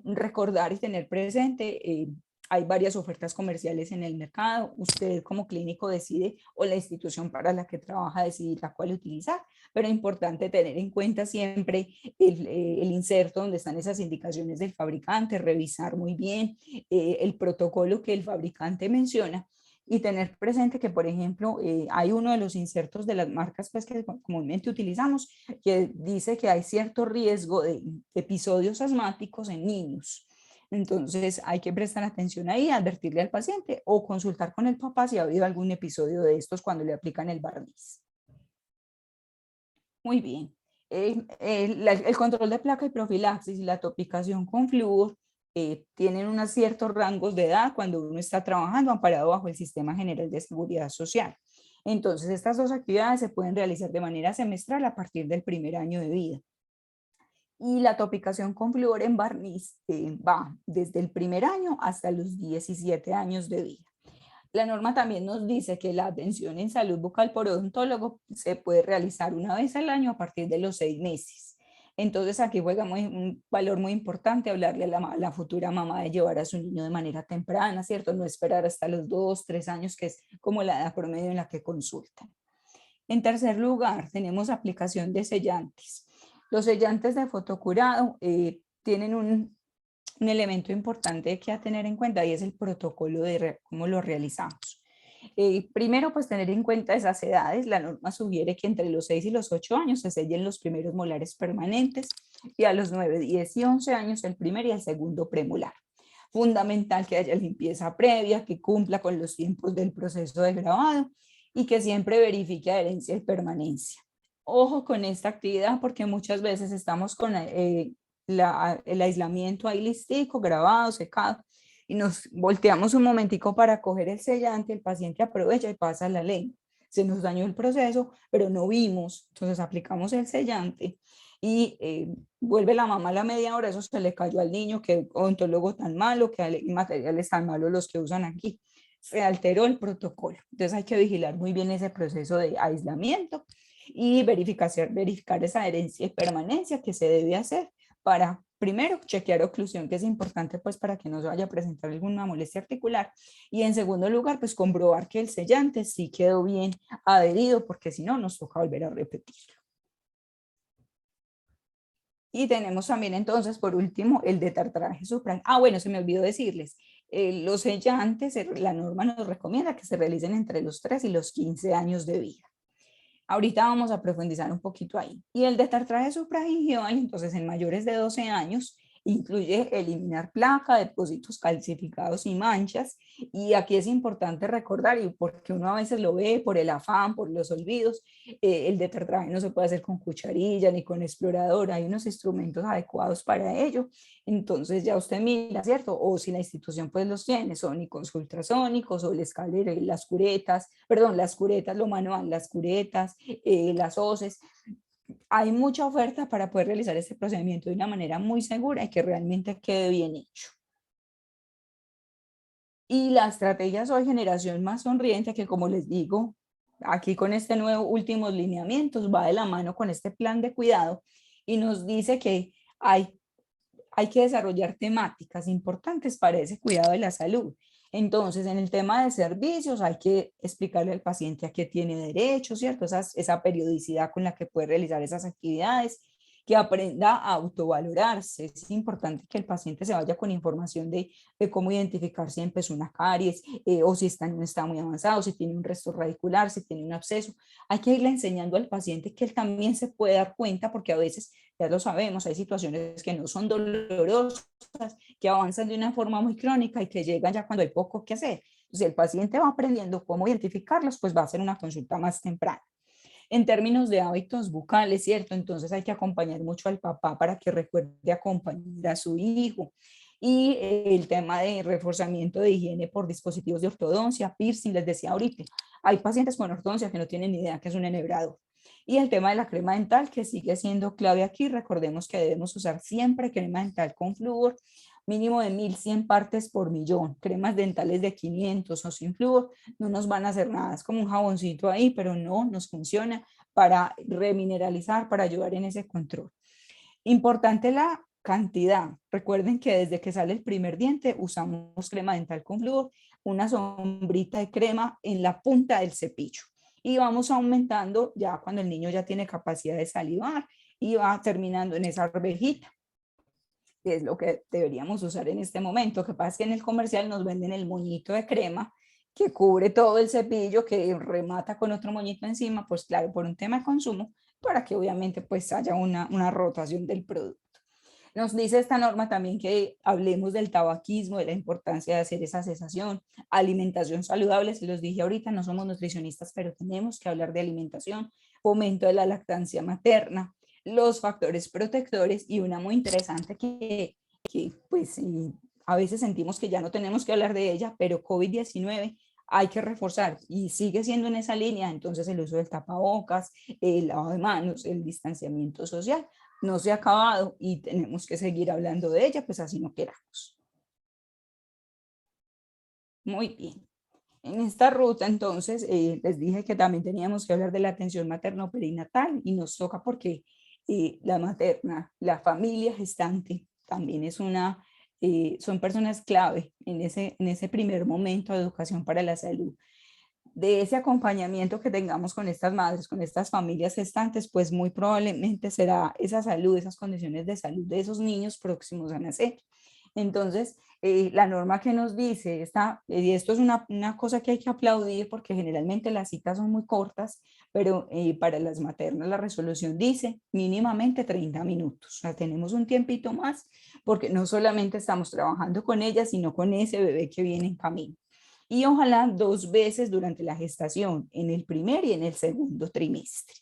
Recordar y tener presente, hay varias ofertas comerciales en el mercado. Usted como clínico decide, o la institución para la que trabaja decidir la cual utilizar, pero es importante tener en cuenta siempre el inserto donde están esas indicaciones del fabricante, revisar muy bien el protocolo que el fabricante menciona, y tener presente que, por ejemplo, hay uno de los insertos de las marcas pues, que comúnmente utilizamos, que dice que hay cierto riesgo de episodios asmáticos en niños. Entonces hay que prestar atención ahí, advertirle al paciente o consultar con el papá si ha habido algún episodio de estos cuando le aplican el barniz. Muy bien. El control de placa y profilaxis y la topicación con flúor tienen unos ciertos rangos de edad cuando uno está trabajando amparado bajo el Sistema General de Seguridad Social. Entonces, estas dos actividades se pueden realizar de manera semestral a partir del primer año de vida. Y la topicación con flúor en barniz va desde el primer año hasta los 17 años de vida. La norma también nos dice que la atención en salud bucal por odontólogo se puede realizar una vez al año a partir de los 6 meses. Entonces aquí juega un valor muy importante hablarle a la futura mamá de llevar a su niño de manera temprana, ¿cierto? No esperar hasta los 2, 3 años, que es como la edad promedio en la que consultan. En tercer lugar, tenemos aplicación de sellantes. Los sellantes de fotocurado tienen un elemento importante que a tener en cuenta, y es el protocolo de cómo lo realizamos. Primero, pues tener en cuenta esas edades. La norma sugiere que entre los 6 y los 8 años se sellen los primeros molares permanentes y a los 9, 10 y 11 años el primer y el segundo premolar. Fundamental que haya limpieza previa, que cumpla con los tiempos del proceso de grabado y que siempre verifique adherencia y permanencia. Ojo con esta actividad porque muchas veces estamos con el aislamiento ahí listico, grabado, secado, y nos volteamos un momentico para coger el sellante, el paciente aprovecha y pasa la lengua. Se nos dañó el proceso, pero no vimos, entonces aplicamos el sellante y vuelve la mamá a la media hora, eso se le cayó al niño, que odontólogo tan malo, que materiales tan malos los que usan aquí. Se alteró el protocolo. Entonces hay que vigilar muy bien ese proceso de aislamiento y verificar esa adherencia y permanencia que se debe hacer para, primero, chequear oclusión, que es importante pues para que no se vaya a presentar alguna molestia articular, y en segundo lugar, pues comprobar que el sellante sí quedó bien adherido, porque si no, nos toca volver a repetirlo. Y tenemos también entonces, por último, el detartraje supra. Bueno, se me olvidó decirles, los sellantes, la norma nos recomienda que se realicen entre los 3 y los 15 años de vida. Ahorita vamos a profundizar un poquito ahí. Y el detartraje supragingival, entonces en mayores de 12 años, incluye eliminar placa, depósitos calcificados y manchas. Y aquí es importante recordar, y porque uno a veces lo ve por el afán, por los olvidos, el detartraje no se puede hacer con cucharilla ni con explorador, hay unos instrumentos adecuados para ello. Entonces ya usted mira, ¿cierto? O si la institución pues los tiene, sónicos, ultrasónicos, o el escáner, las curetas, perdón, las curetas, lo manual, las curetas, las hoces. Hay mucha oferta para poder realizar este procedimiento de una manera muy segura y que realmente quede bien hecho. Y la estrategia Soy Generación Más Sonriente, que como les digo, aquí con este nuevo últimos lineamientos va de la mano con este plan de cuidado y nos dice que hay que desarrollar temáticas importantes para ese cuidado de la salud. Entonces, en el tema de servicios hay que explicarle al paciente a qué tiene derecho, ¿cierto? Esa periodicidad con la que puede realizar esas actividades, que aprenda a autovalorarse. Es importante que el paciente se vaya con información de cómo identificar si empezó una caries o si no está muy avanzado, si tiene un resto radicular, si tiene un absceso. Hay que irle enseñando al paciente que él también se puede dar cuenta, porque a veces, ya lo sabemos, hay situaciones que no son dolorosas, que avanzan de una forma muy crónica y que llegan ya cuando hay poco que hacer. Entonces, si el paciente va aprendiendo cómo identificarlos, pues va a hacer una consulta más temprana. En términos de hábitos bucales, ¿cierto? Entonces hay que acompañar mucho al papá para que recuerde acompañar a su hijo. Y el tema de reforzamiento de higiene por dispositivos de ortodoncia, piercing, les decía ahorita, hay pacientes con ortodoncia que no tienen ni idea que es un enhebrador. Y el tema de la crema dental, que sigue siendo clave aquí. Recordemos que debemos usar siempre crema dental con flúor, mínimo de 1100 partes por millón. Cremas dentales de 500 o sin flúor no nos van a hacer nada. Es como un jaboncito ahí, pero no nos funciona para remineralizar, para ayudar en ese control. Importante la cantidad. Recuerden que desde que sale el primer diente usamos crema dental con flúor, una sombrita de crema en la punta del cepillo. Y vamos aumentando ya cuando el niño ya tiene capacidad de salivar y va terminando en esa arvejita, que es lo que deberíamos usar en este momento. Que pasa es que en el comercial nos venden el moñito de crema que cubre todo el cepillo, que remata con otro moñito encima, pues claro, por un tema de consumo, para que obviamente pues haya una rotación del producto. Nos dice esta norma también que hablemos del tabaquismo, de la importancia de hacer esa cesación, alimentación saludable, se los dije ahorita, no somos nutricionistas, pero tenemos que hablar de alimentación, fomento de la lactancia materna, los factores protectores y una muy interesante que pues a veces sentimos que ya no tenemos que hablar de ella, pero COVID-19 hay que reforzar y sigue siendo en esa línea. Entonces el uso del tapabocas, el lavado de manos, el distanciamiento social no se ha acabado y tenemos que seguir hablando de ella, pues así no queramos. Muy bien. En esta ruta, entonces, les dije que también teníamos que hablar de la atención materno-perinatal y nos toca porque la materna, la familia gestante, también es son personas clave en ese primer momento de educación para la salud. De ese acompañamiento que tengamos con estas madres, con estas familias gestantes, pues muy probablemente será esa salud, esas condiciones de salud de esos niños próximos a nacer. Entonces, la norma que nos dice, y esto es una cosa que hay que aplaudir porque generalmente las citas son muy cortas, pero para las maternas la resolución dice mínimamente 30 minutos. O sea, tenemos un tiempito más porque no solamente estamos trabajando con ellas, sino con ese bebé que viene en camino. Y ojalá 2 veces durante la gestación, en el primer y en el segundo trimestre.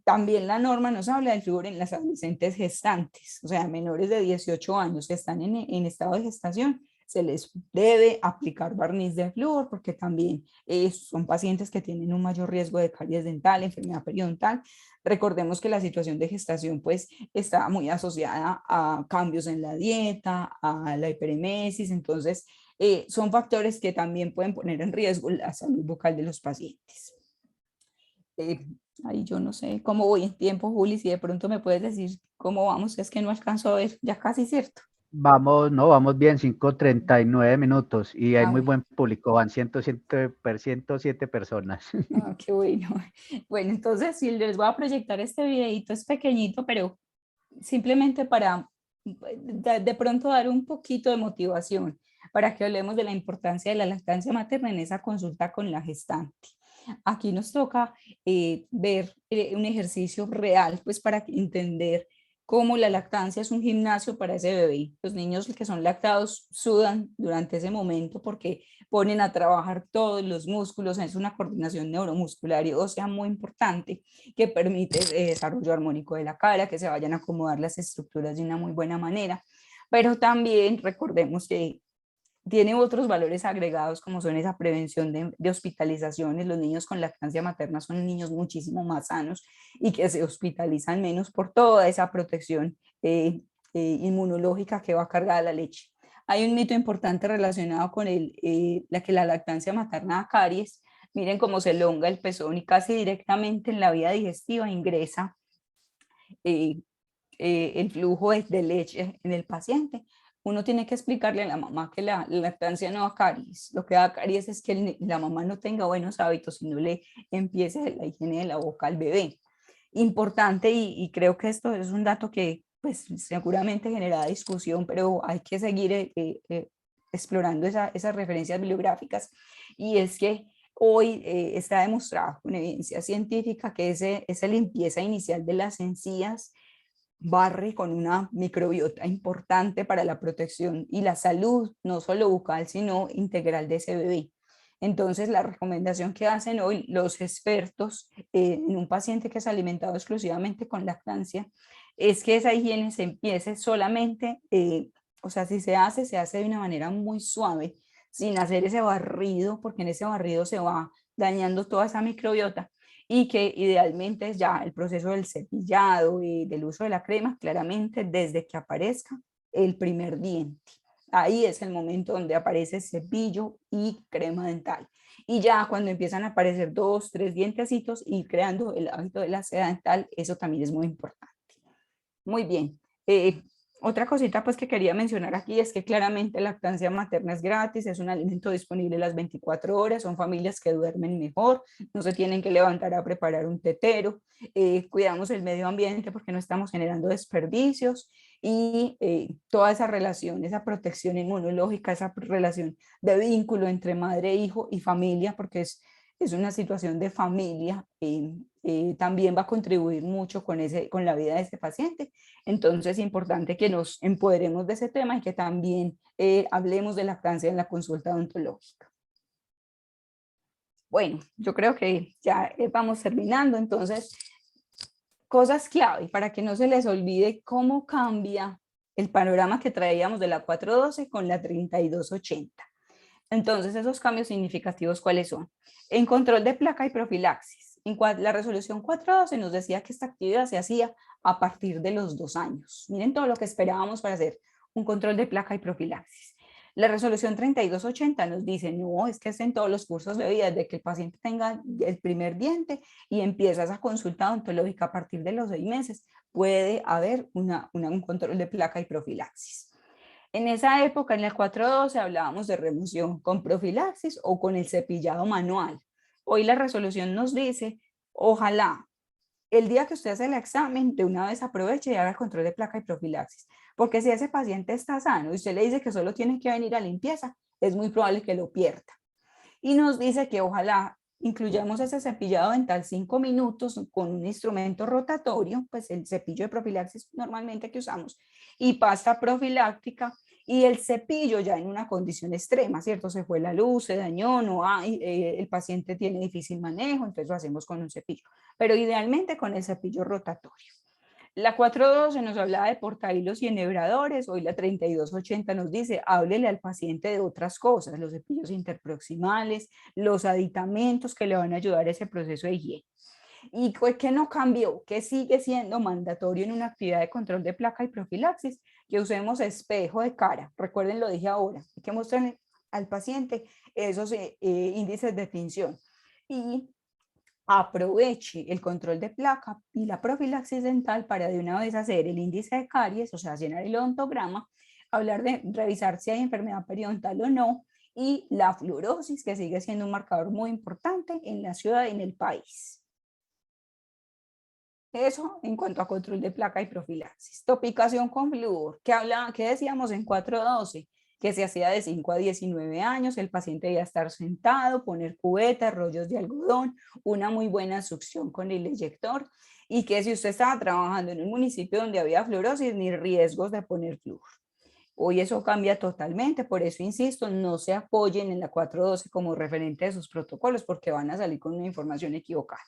También la norma nos habla del flúor en las adolescentes gestantes, o sea, menores de 18 años que están en estado de gestación, se les debe aplicar barniz de flúor porque también son pacientes que tienen un mayor riesgo de caries dental, enfermedad periodontal. Recordemos que la situación de gestación pues está muy asociada a cambios en la dieta, a la hiperemesis, entonces son factores que también pueden poner en riesgo la salud bucal de los pacientes. Ahí yo no sé cómo voy en tiempo, Juli, si de pronto me puedes decir cómo vamos, es que no alcanzo a ver, ya casi, ¿cierto? Vamos, no, vamos bien, 5:39 minutos y hay Ah, muy bueno, buen público, van 107 personas. qué bueno. Bueno, entonces sí, les voy a proyectar este videito, es pequeñito, pero simplemente para de pronto dar un poquito de motivación para que hablemos de la importancia de la lactancia materna en esa consulta con la gestante. Aquí nos toca ver un ejercicio real, pues para entender cómo la lactancia es un gimnasio para ese bebé. Los niños que son lactados sudan durante ese momento porque ponen a trabajar todos los músculos, es una coordinación neuromuscular y ósea muy importante que permite el desarrollo armónico de la cara, que se vayan a acomodar las estructuras de una muy buena manera. Pero también recordemos que tiene otros valores agregados como son esa prevención de hospitalizaciones. Los niños con lactancia materna son niños muchísimo más sanos y que se hospitalizan menos por toda esa protección inmunológica que va cargada la leche. Hay un mito importante relacionado con la lactancia materna da caries. Miren cómo se elonga el pezón y casi directamente en la vía digestiva ingresa eh, el flujo de leche en el paciente. Uno tiene que explicarle a la mamá que la lactancia no da caries. Lo que da caries es que la mamá no tenga buenos hábitos y no le empiece la higiene de la boca al bebé. Importante, y creo que esto es un dato que pues seguramente genera discusión, pero hay que seguir explorando esas referencias bibliográficas, y es que hoy está demostrado con evidencia científica que esa limpieza inicial de las encías barre con una microbiota importante para la protección y la salud, no solo bucal, sino integral de ese bebé. Entonces, la recomendación que hacen hoy los expertos en un paciente que es alimentado exclusivamente con lactancia es que esa higiene se empiece solamente, o sea, si se hace de una manera muy suave, sin hacer ese barrido, porque en ese barrido se va dañando toda esa microbiota, y que idealmente es ya el proceso del cepillado y del uso de la crema, claramente desde que aparezca el primer diente. Ahí es el momento donde aparece cepillo y crema dental. Y ya cuando empiezan a aparecer 2, 3 dientecitos y creando el hábito de la seda dental, eso también es muy importante. Muy bien. Otra cosita pues que quería mencionar aquí es que claramente la lactancia materna es gratis, es un alimento disponible las 24 horas, son familias que duermen mejor, no se tienen que levantar a preparar un tetero, cuidamos el medio ambiente porque no estamos generando desperdicios, y toda esa relación, esa protección inmunológica, esa relación de vínculo entre madre, hijo y familia, porque es una situación de familia, también va a contribuir mucho con la vida de este paciente. Entonces es importante que nos empoderemos de ese tema y que también hablemos de lactancia en la consulta odontológica. Bueno, yo creo que ya vamos terminando, entonces cosas clave para que no se les olvide cómo cambia el panorama que traíamos de la 412 con la 3280. Entonces, esos cambios significativos, ¿cuáles son? En control de placa y profilaxis. La resolución 412 nos decía que esta actividad se hacía a partir de los 2 años. Miren todo lo que esperábamos para hacer un control de placa y profilaxis. La resolución 3280 nos dice, no, es que es en todos los cursos de vida, desde que el paciente tenga el primer diente y empieza esa consulta odontológica a partir de los 6 meses, puede haber un control de placa y profilaxis. En esa época, en el 412, hablábamos de remoción con profilaxis o con el cepillado manual. Hoy la resolución nos dice, ojalá el día que usted hace el examen, de una vez aproveche y haga el control de placa y profilaxis, porque si ese paciente está sano y usted le dice que solo tiene que venir a limpieza, es muy probable que lo pierda. Y nos dice que ojalá incluyamos ese cepillado dental 5 minutos con un instrumento rotatorio, pues el cepillo de profilaxis normalmente que usamos, y pasta profiláctica, y el cepillo ya en una condición extrema, ¿cierto? Se fue la luz, se dañó, no hay, el paciente tiene difícil manejo, entonces lo hacemos con un cepillo, pero idealmente con el cepillo rotatorio. La 412 nos hablaba de portahilos y enhebradores, hoy la 3280 nos dice, háblele al paciente de otras cosas, los cepillos interproximales, los aditamentos que le van a ayudar a ese proceso de higiene. ¿Y qué no cambió? ¿Qué sigue siendo mandatorio en una actividad de control de placa y profilaxis? Que usemos espejo de cara. Recuerden, lo dije ahora, hay que mostrarle al paciente esos índices de tinción. Y aproveche el control de placa y la profilaxis dental para de una vez hacer el índice de caries, o sea, llenar el odontograma, hablar de revisar si hay enfermedad periodontal o no, y la fluorosis, que sigue siendo un marcador muy importante en la ciudad y en el país. Eso en cuanto a control de placa y profilaxis. Topicación con flúor, ¿qué decíamos en 412? Que se hacía de 5 a 19 años, el paciente debía estar sentado, poner cubetas, rollos de algodón, una muy buena succión con el eyector, y que si usted estaba trabajando en un municipio donde había fluorosis, ni riesgos de poner flúor. Hoy eso cambia totalmente, por eso insisto, no se apoyen en la 412 como referente de sus protocolos, porque van a salir con una información equivocada.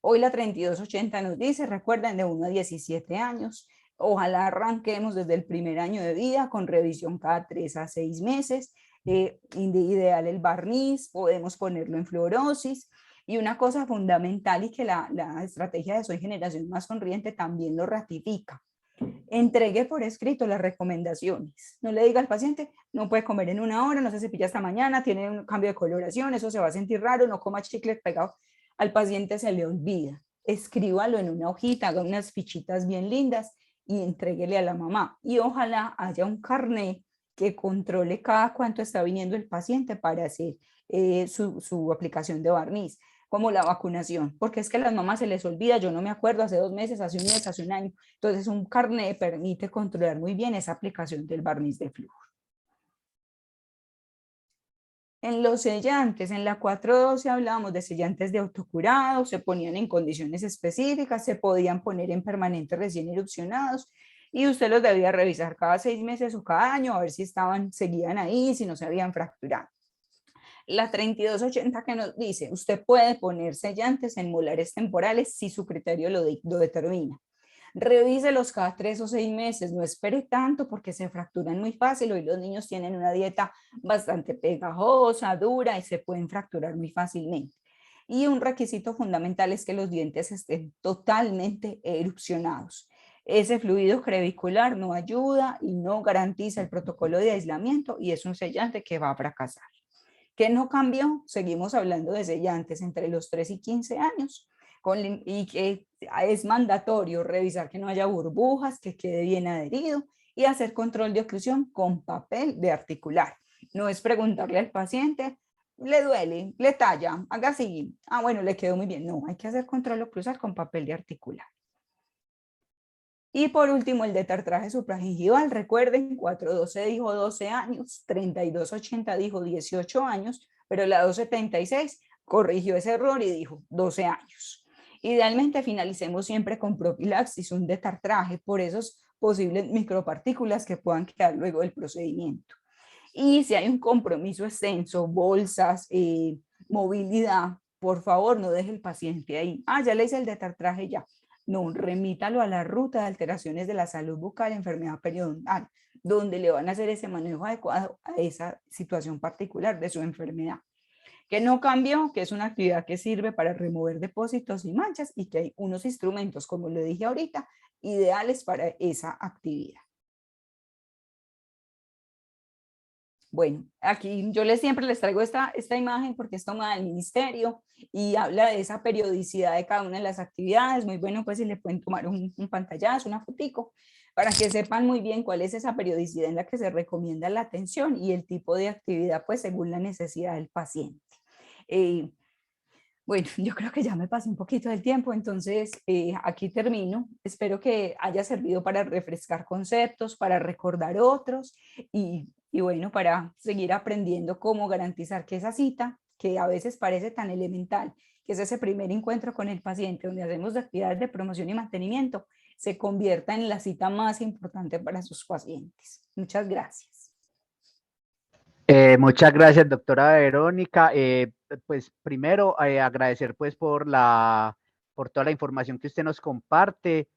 Hoy la 3280 nos dice, recuerden, de 1 a 17 años, ojalá arranquemos desde el primer año de vida con revisión cada 3 a 6 meses, ideal el barniz, podemos ponerlo en fluorosis, y una cosa fundamental y que la estrategia de Soy Generación Más Sonriente también lo ratifica, entregue por escrito las recomendaciones. No le diga al paciente, no puede comer en 1 hora, no se cepilla hasta mañana, tiene un cambio de coloración, eso se va a sentir raro, no coma chicle pegado. Al paciente se le olvida. Escríbalo en una hojita, haga unas fichitas bien lindas y entréguele a la mamá. Y ojalá haya un carnet que controle cada cuánto está viniendo el paciente para hacer su aplicación de barniz, como la vacunación, porque es que a las mamás se les olvida, yo no me acuerdo, hace 2 meses, hace 1 mes, hace 1 año. Entonces un carnet permite controlar muy bien esa aplicación del barniz de flúor. En los sellantes, en la 412 hablábamos de sellantes de autocurado, se ponían en condiciones específicas, se podían poner en permanentes recién erupcionados y usted los debía revisar cada 6 meses o cada año a ver si seguían ahí, si no se habían fracturado. La 3280 que nos dice, usted puede poner sellantes en molares temporales si su criterio lo determina. Revíselos cada 3 o 6 meses, no espere tanto porque se fracturan muy fácil. Hoy los niños tienen una dieta bastante pegajosa, dura y se pueden fracturar muy fácilmente. Y un requisito fundamental es que los dientes estén totalmente erupcionados. Ese fluido crevicular no ayuda y no garantiza el protocolo de aislamiento y es un sellante que va a fracasar. ¿Qué no cambió? Seguimos hablando de sellantes entre los 3 y 15 años. Y que es mandatorio revisar que no haya burbujas, que quede bien adherido y hacer control de oclusión con papel de articular. No es preguntarle al paciente, ¿le duele? ¿Le talla? Haga así. Ah, bueno, le quedó muy bien. No, hay que hacer control oclusal con papel de articular. Y por último, el de tartraje supragingival. Recuerden, 412 dijo 12 años, 3280 dijo 18 años, pero la 276 corrigió ese error y dijo 12 años. Idealmente finalicemos siempre con profilaxis, un detartraje por esos posibles micropartículas que puedan quedar luego del procedimiento. Y si hay un compromiso extenso, bolsas, movilidad, por favor no deje el paciente ahí. Ah, ya le hice el detartraje ya. No, remítalo a la ruta de alteraciones de la salud bucal, enfermedad periodontal, donde le van a hacer ese manejo adecuado a esa situación particular de su enfermedad. Que no cambió, que es una actividad que sirve para remover depósitos y manchas y que hay unos instrumentos, como le dije ahorita, ideales para esa actividad. Bueno, aquí yo siempre les traigo esta imagen porque es tomada del ministerio y habla de esa periodicidad de cada una de las actividades. Muy bueno, pues si le pueden tomar un pantallazo, una fotico, para que sepan muy bien cuál es esa periodicidad en la que se recomienda la atención y el tipo de actividad, pues según la necesidad del paciente. Bueno, yo creo que ya me pasé un poquito del tiempo, entonces aquí termino. Espero que haya servido para refrescar conceptos, para recordar otros y bueno, para seguir aprendiendo cómo garantizar que esa cita, que a veces parece tan elemental, que es ese primer encuentro con el paciente donde hacemos actividades de promoción y mantenimiento, se convierta en la cita más importante para sus pacientes. Muchas gracias. Muchas gracias, doctora Verónica. Pues primero agradecer pues por toda la información que usted nos comparte.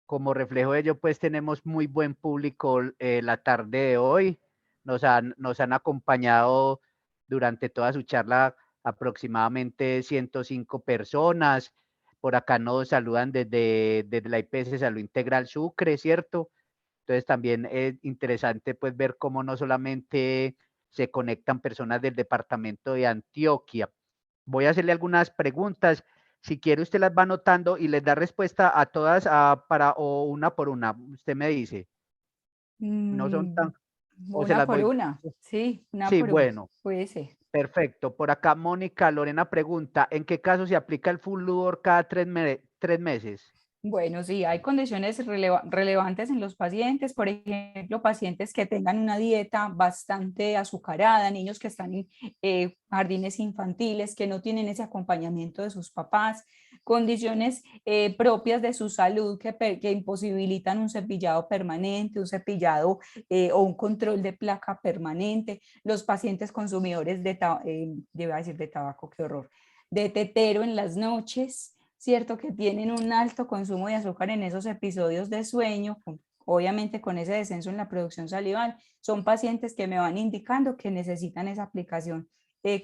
Como reflejo de ello, pues tenemos muy buen público la tarde de hoy. Nos han acompañado durante toda su charla aproximadamente 105 personas. Por acá nos saludan desde la IPS Salud Integral Sucre, ¿cierto? Entonces también es interesante pues ver cómo no solamente se conectan personas del departamento de Antioquia. Voy a hacerle algunas preguntas. Si quiere, usted las va anotando y les da respuesta a todas o una por una. Usted me dice, no son Mm, tan, o se una las por voy. una, sí, una Sí, por una, bueno, puede ser. perfecto. Por acá, Mónica Lorena pregunta, ¿en qué caso se aplica el flúor cada 3 meses? Bueno, sí, hay condiciones relevantes en los pacientes, por ejemplo, pacientes que tengan una dieta bastante azucarada, niños que están en jardines infantiles, que no tienen ese acompañamiento de sus papás, condiciones propias de su salud que imposibilitan un cepillado permanente, un cepillado o un control de placa permanente, los pacientes consumidores iba a decir de tabaco, qué horror, de tetero en las noches, ¿cierto? Que tienen un alto consumo de azúcar en esos episodios de sueño, obviamente con ese descenso en la producción salival, son pacientes que me van indicando que necesitan esa aplicación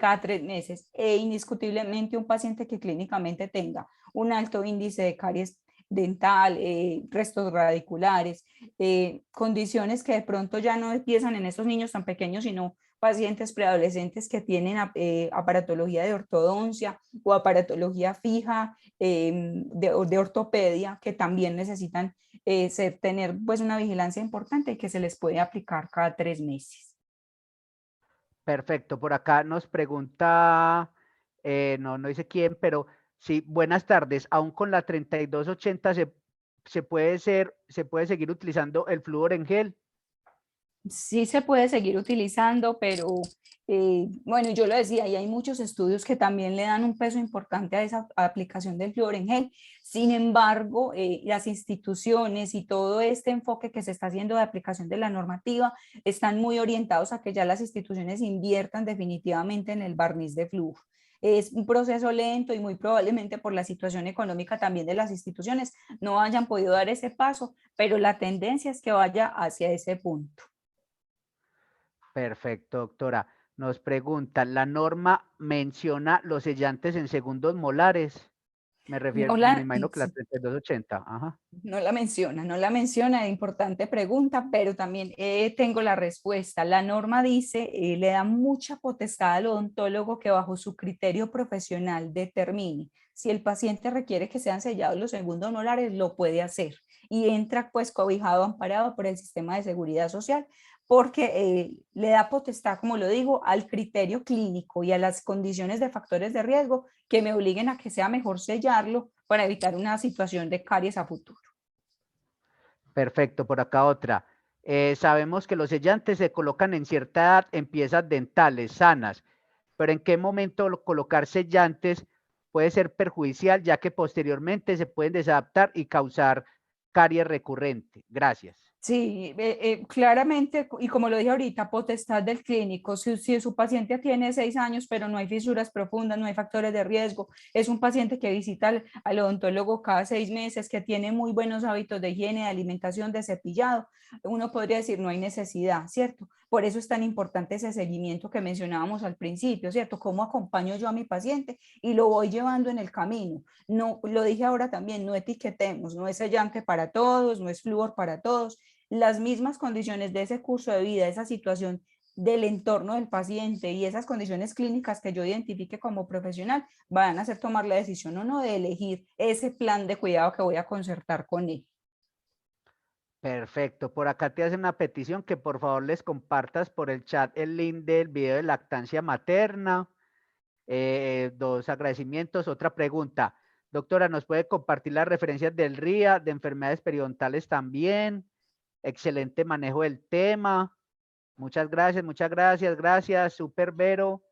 cada 3 meses. E indiscutiblemente un paciente que clínicamente tenga un alto índice de caries dental, restos radiculares, condiciones que de pronto ya no empiezan en estos niños tan pequeños, sino pacientes preadolescentes que tienen aparatología de ortodoncia o aparatología fija de ortopedia, que también necesitan tener pues una vigilancia importante y que se les puede aplicar cada 3 meses. Perfecto. Por acá nos pregunta, no dice quién, pero sí, buenas tardes. Aún con la 3280 se puede seguir utilizando el flúor en gel. Sí se puede seguir utilizando, pero bueno, yo lo decía, y hay muchos estudios que también le dan un peso importante a esa aplicación del flúor en gel. Sin embargo, las instituciones y todo este enfoque que se está haciendo de aplicación de la normativa están muy orientados a que ya las instituciones inviertan definitivamente en el barniz de flúor. Es un proceso lento y muy probablemente por la situación económica también de las instituciones no hayan podido dar ese paso, pero la tendencia es que vaya hacia ese punto. Perfecto, doctora. Nos pregunta, ¿la norma menciona los sellantes en segundos molares? Me refiero, No me la, imagino que la 3280. Ajá. no la menciona, importante pregunta, pero también tengo la respuesta. La norma dice, le da mucha potestad al odontólogo que bajo su criterio profesional determine si el paciente requiere que sean sellados los segundos molares, lo puede hacer y entra pues cobijado, amparado por el sistema de seguridad social porque le da potestad, como lo digo, al criterio clínico y a las condiciones de factores de riesgo que me obliguen a que sea mejor sellarlo para evitar una situación de caries a futuro. Perfecto, por acá otra. Sabemos que los sellantes se colocan en cierta edad en piezas dentales sanas, pero ¿en qué momento colocar sellantes puede ser perjudicial, ya que posteriormente se pueden desadaptar y causar caries recurrente? Gracias. Sí, claramente, y como lo dije ahorita, potestad del clínico. Si su paciente tiene 6 años, pero no hay fisuras profundas, no hay factores de riesgo, es un paciente que visita al odontólogo cada 6 meses, que tiene muy buenos hábitos de higiene, de alimentación, de cepillado, uno podría decir no hay necesidad, ¿cierto? Por eso es tan importante ese seguimiento que mencionábamos al principio, ¿cierto? ¿Cómo acompaño yo a mi paciente y lo voy llevando en el camino? No, lo dije ahora también, no etiquetemos, no es sellante para todos, no es flúor para todos, las mismas condiciones de ese curso de vida, esa situación del entorno del paciente y esas condiciones clínicas que yo identifique como profesional van a hacer tomar la decisión o no de elegir ese plan de cuidado que voy a concertar con él. Perfecto. Por acá te hacen una petición que por favor les compartas por el chat el link del video de lactancia materna. Dos agradecimientos. Otra pregunta. Doctora, ¿nos puede compartir las referencias del RIA, de enfermedades periodontales también? Excelente manejo del tema. Muchas gracias, gracias. Super Vero,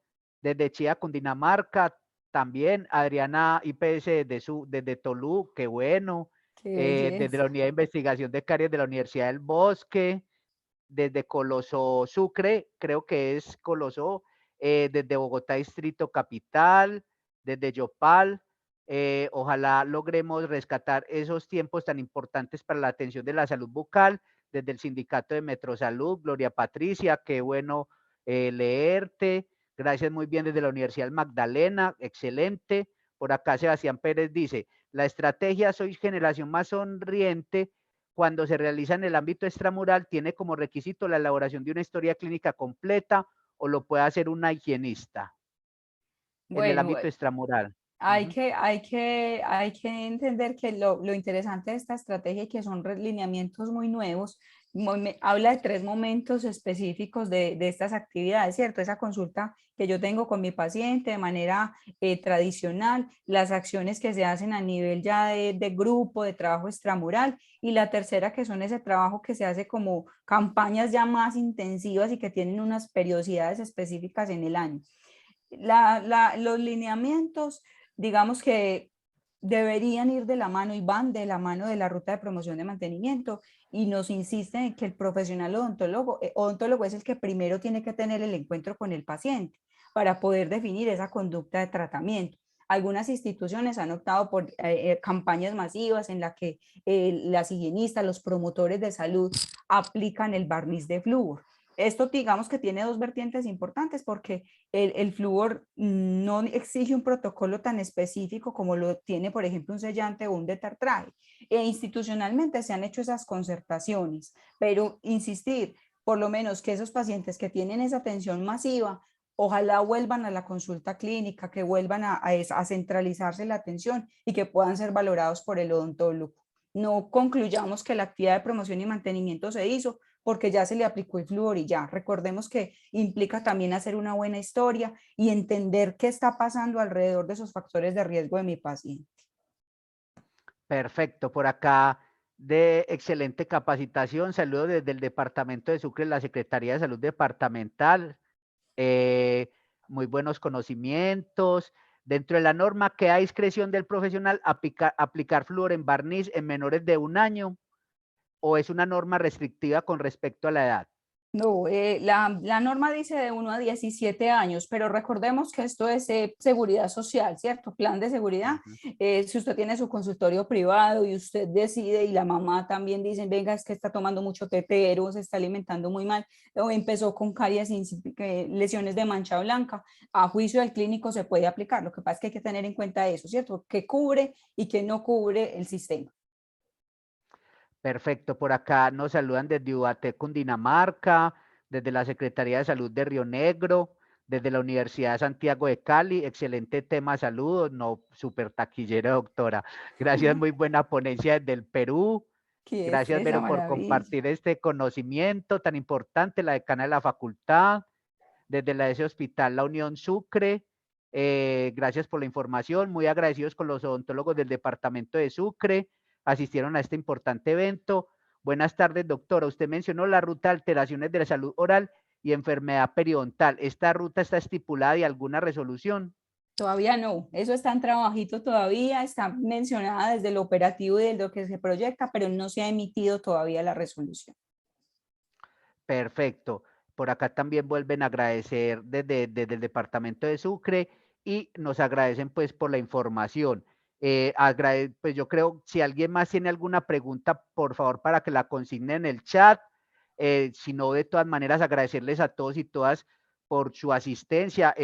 desde Chía, Cundinamarca. También Adriana IPS desde Tolú, qué bueno. Qué Desde la belleza. Unidad de Investigación de Caries de la Universidad del Bosque. Desde Coloso Sucre, creo que es Coloso, desde Bogotá Distrito Capital, desde Yopal. Ojalá logremos rescatar esos tiempos tan importantes para la atención de la salud bucal, desde el sindicato de Metrosalud. Gloria Patricia, qué bueno leerte. Gracias, muy bien, desde la Universidad Magdalena, excelente. Por acá Sebastián Pérez dice, la estrategia Soy Generación Más Sonriente, cuando se realiza en el ámbito extramural, tiene como requisito la elaboración de una historia clínica completa o lo puede hacer una higienista en el Bueno, ámbito extramural. hay que entender que lo interesante de esta estrategia y que son lineamientos muy nuevos, habla de 3 momentos específicos de estas actividades, ¿cierto? Esa consulta que yo tengo con mi paciente de manera tradicional, las acciones que se hacen a nivel ya de grupo, de trabajo extramural, y la tercera que son ese trabajo que se hace como campañas ya más intensivas y que tienen unas periodicidades específicas en el año. Los lineamientos, digamos que deberían ir de la mano y van de la mano de la ruta de promoción de mantenimiento, y nos insisten en que el profesional odontólogo es el que primero tiene que tener el encuentro con el paciente para poder definir esa conducta de tratamiento. Algunas instituciones han optado por campañas masivas en las que las higienistas, los promotores de salud aplican el barniz de flúor. Esto digamos que tiene 2 vertientes importantes, porque el flúor no exige un protocolo tan específico como lo tiene, por ejemplo, un sellante o un detartraje. Institucionalmente se han hecho esas concertaciones, pero insistir, por lo menos que esos pacientes que tienen esa atención masiva, ojalá vuelvan a la consulta clínica, que vuelvan a centralizarse la atención y que puedan ser valorados por el odontólogo. No concluyamos que la actividad de promoción y mantenimiento se hizo porque ya se le aplicó el flúor y ya. Recordemos que implica también hacer una buena historia y entender qué está pasando alrededor de esos factores de riesgo de mi paciente. Perfecto, por acá de excelente capacitación. Saludos desde el departamento de Sucre, la Secretaría de Salud Departamental. Muy buenos conocimientos. Dentro de la norma, queda a discreción del profesional aplicar flúor en barniz en menores de 1 año, o es una norma restrictiva con respecto a la edad. No, la norma dice de 1 a 17 años, pero recordemos que esto es seguridad social, ¿cierto? Plan de seguridad. Si usted tiene su consultorio privado y usted decide, y la mamá también dice, venga, es que está tomando mucho tetero, se está alimentando muy mal, o empezó con caries, lesiones de mancha blanca, a juicio del clínico se puede aplicar. Lo que pasa es que hay que tener en cuenta eso, ¿cierto? ¿Qué cubre y qué no cubre el sistema? Perfecto, por acá nos saludan desde Ubaté, Cundinamarca, desde la Secretaría de Salud de Río Negro, desde la Universidad de Santiago de Cali. Excelente tema, saludos, no, súper taquillera, doctora. Gracias, muy buena ponencia desde el Perú. ¿Qué es Gracias, esa Vero, por maravilla? compartir este conocimiento tan importante, la decana de la facultad, desde la ese hospital, la Unión Sucre. Gracias por la información, muy agradecidos con los odontólogos del departamento de Sucre, asistieron a este importante evento. Buenas tardes, doctora. Usted mencionó la ruta de alteraciones de la salud oral y enfermedad periodontal. ¿Esta ruta está estipulada y alguna resolución? Todavía no, eso está en trabajito todavía, está mencionada desde el operativo y de lo que se proyecta, pero no se ha emitido todavía la resolución. Perfecto. Por acá también vuelven a agradecer desde el departamento de Sucre y nos agradecen pues por la información. Pues yo creo, si alguien más tiene alguna pregunta, por favor, para que la consigne en el chat. Si no, de todas maneras, agradecerles a todos y todas por su asistencia.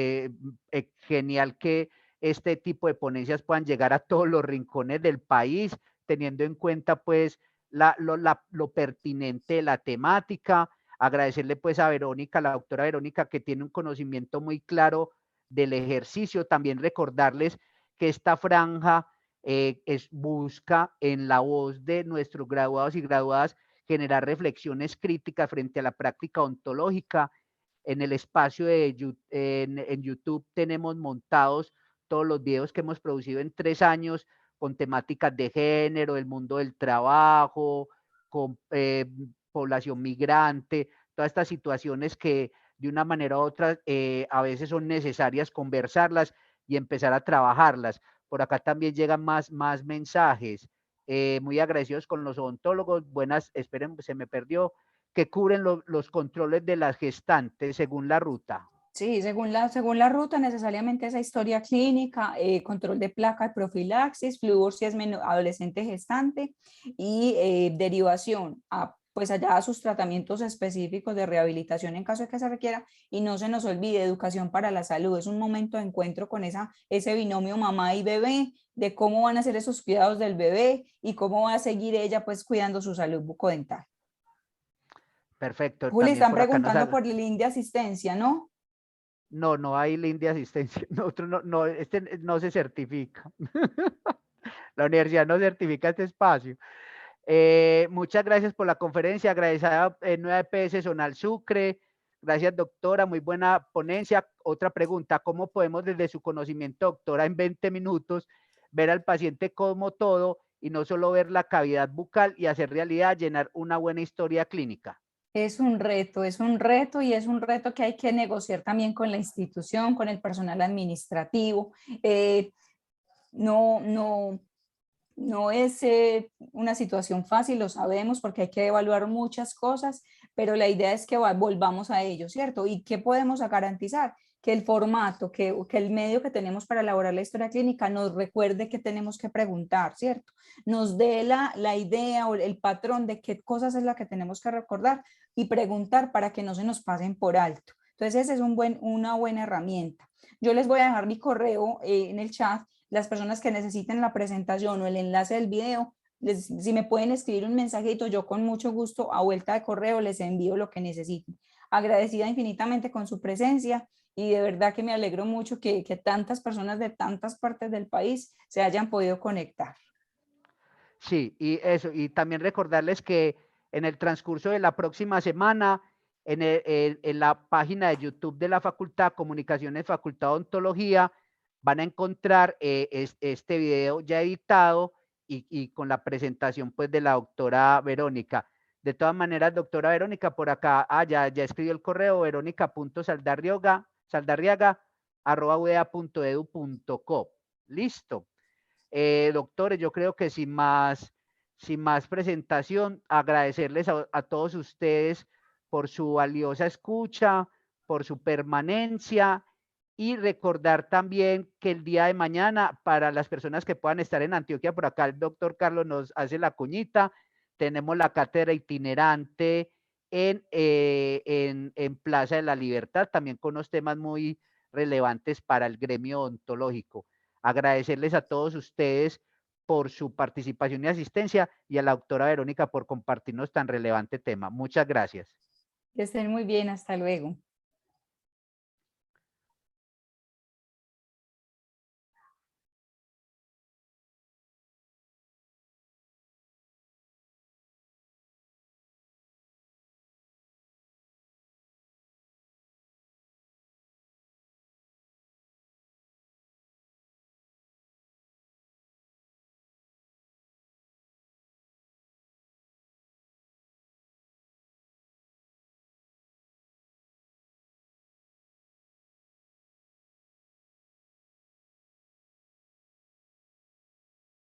Genial que este tipo de ponencias puedan llegar a todos los rincones del país, teniendo en cuenta pues lo pertinente de la temática. Agradecerle pues a Verónica, la doctora Verónica, que tiene un conocimiento muy claro del ejercicio. También recordarles que esta franja busca en la voz de nuestros graduados y graduadas generar reflexiones críticas frente a la práctica ontológica. en el espacio en YouTube tenemos montados todos los videos que hemos producido en 3 años con temáticas de género, el mundo del trabajo, con población migrante, todas estas situaciones que de una manera u otra a veces son necesarias conversarlas y empezar a trabajarlas. Por acá también llegan más mensajes. Muy agradecidos con los odontólogos. Buenas, esperen, se me perdió, que cubren los controles de las gestantes según la ruta. Sí, según la ruta, necesariamente esa historia clínica, control de placa, profilaxis, flúor si es adolescente gestante y derivación pues allá a sus tratamientos específicos de rehabilitación en caso de que se requiera. Y no se nos olvide, educación para la salud. Es un momento de encuentro con ese binomio mamá y bebé, de cómo van a ser esos cuidados del bebé y cómo va a seguir ella pues cuidando su salud bucodental. Perfecto. Juli, También están por acá preguntando por el link de asistencia, ¿no? No, no hay link de asistencia. Nosotros este no se certifica. La universidad no certifica este espacio. Muchas gracias por la conferencia. Agradecida Nueva EPS Zonal Sucre. Gracias, doctora. Muy buena ponencia. Otra pregunta, ¿cómo podemos desde su conocimiento, doctora, en 20 minutos ver al paciente como todo y no solo ver la cavidad bucal y hacer realidad, llenar una buena historia clínica? Es un reto y es un reto que hay que negociar también con la institución, con el personal administrativo. No, no, no es una situación fácil, lo sabemos, porque hay que evaluar muchas cosas, pero la idea es que volvamos a ello, ¿cierto? ¿Y qué podemos garantizar? Que el formato, que el medio que tenemos para elaborar la historia clínica nos recuerde que tenemos que preguntar, ¿cierto? Nos dé la idea o el patrón de qué cosas es la que tenemos que recordar y preguntar para que no se nos pasen por alto. Entonces, esa es una buena herramienta. Yo les voy a dejar mi correo en el chat. Las personas que necesiten la presentación o el enlace del video, si me pueden escribir un mensajito, yo con mucho gusto a vuelta de correo les envío lo que necesiten. Agradecida infinitamente con su presencia y de verdad que me alegro mucho que tantas personas de tantas partes del país se hayan podido conectar. Sí, y eso, y también recordarles que en el transcurso de la próxima semana, en la página de YouTube de la Facultad Comunicaciones, Facultad de Odontología, van a encontrar este video ya editado y con la presentación pues de la doctora Verónica. De todas maneras, doctora Verónica, por acá, ya escribió el correo, veronica.saldarriaga@udea.edu.co. Listo. Doctores, yo creo que sin más presentación, agradecerles a todos ustedes por su valiosa escucha, por su permanencia y recordar también que el día de mañana, para las personas que puedan estar en Antioquia, por acá el doctor Carlos nos hace la cuñita, tenemos la cátedra itinerante en Plaza de la Libertad, también con unos temas muy relevantes para el gremio odontológico. Agradecerles a todos ustedes por su participación y asistencia y a la doctora Verónica por compartirnos tan relevante tema. Muchas gracias. Que estén muy bien, hasta luego.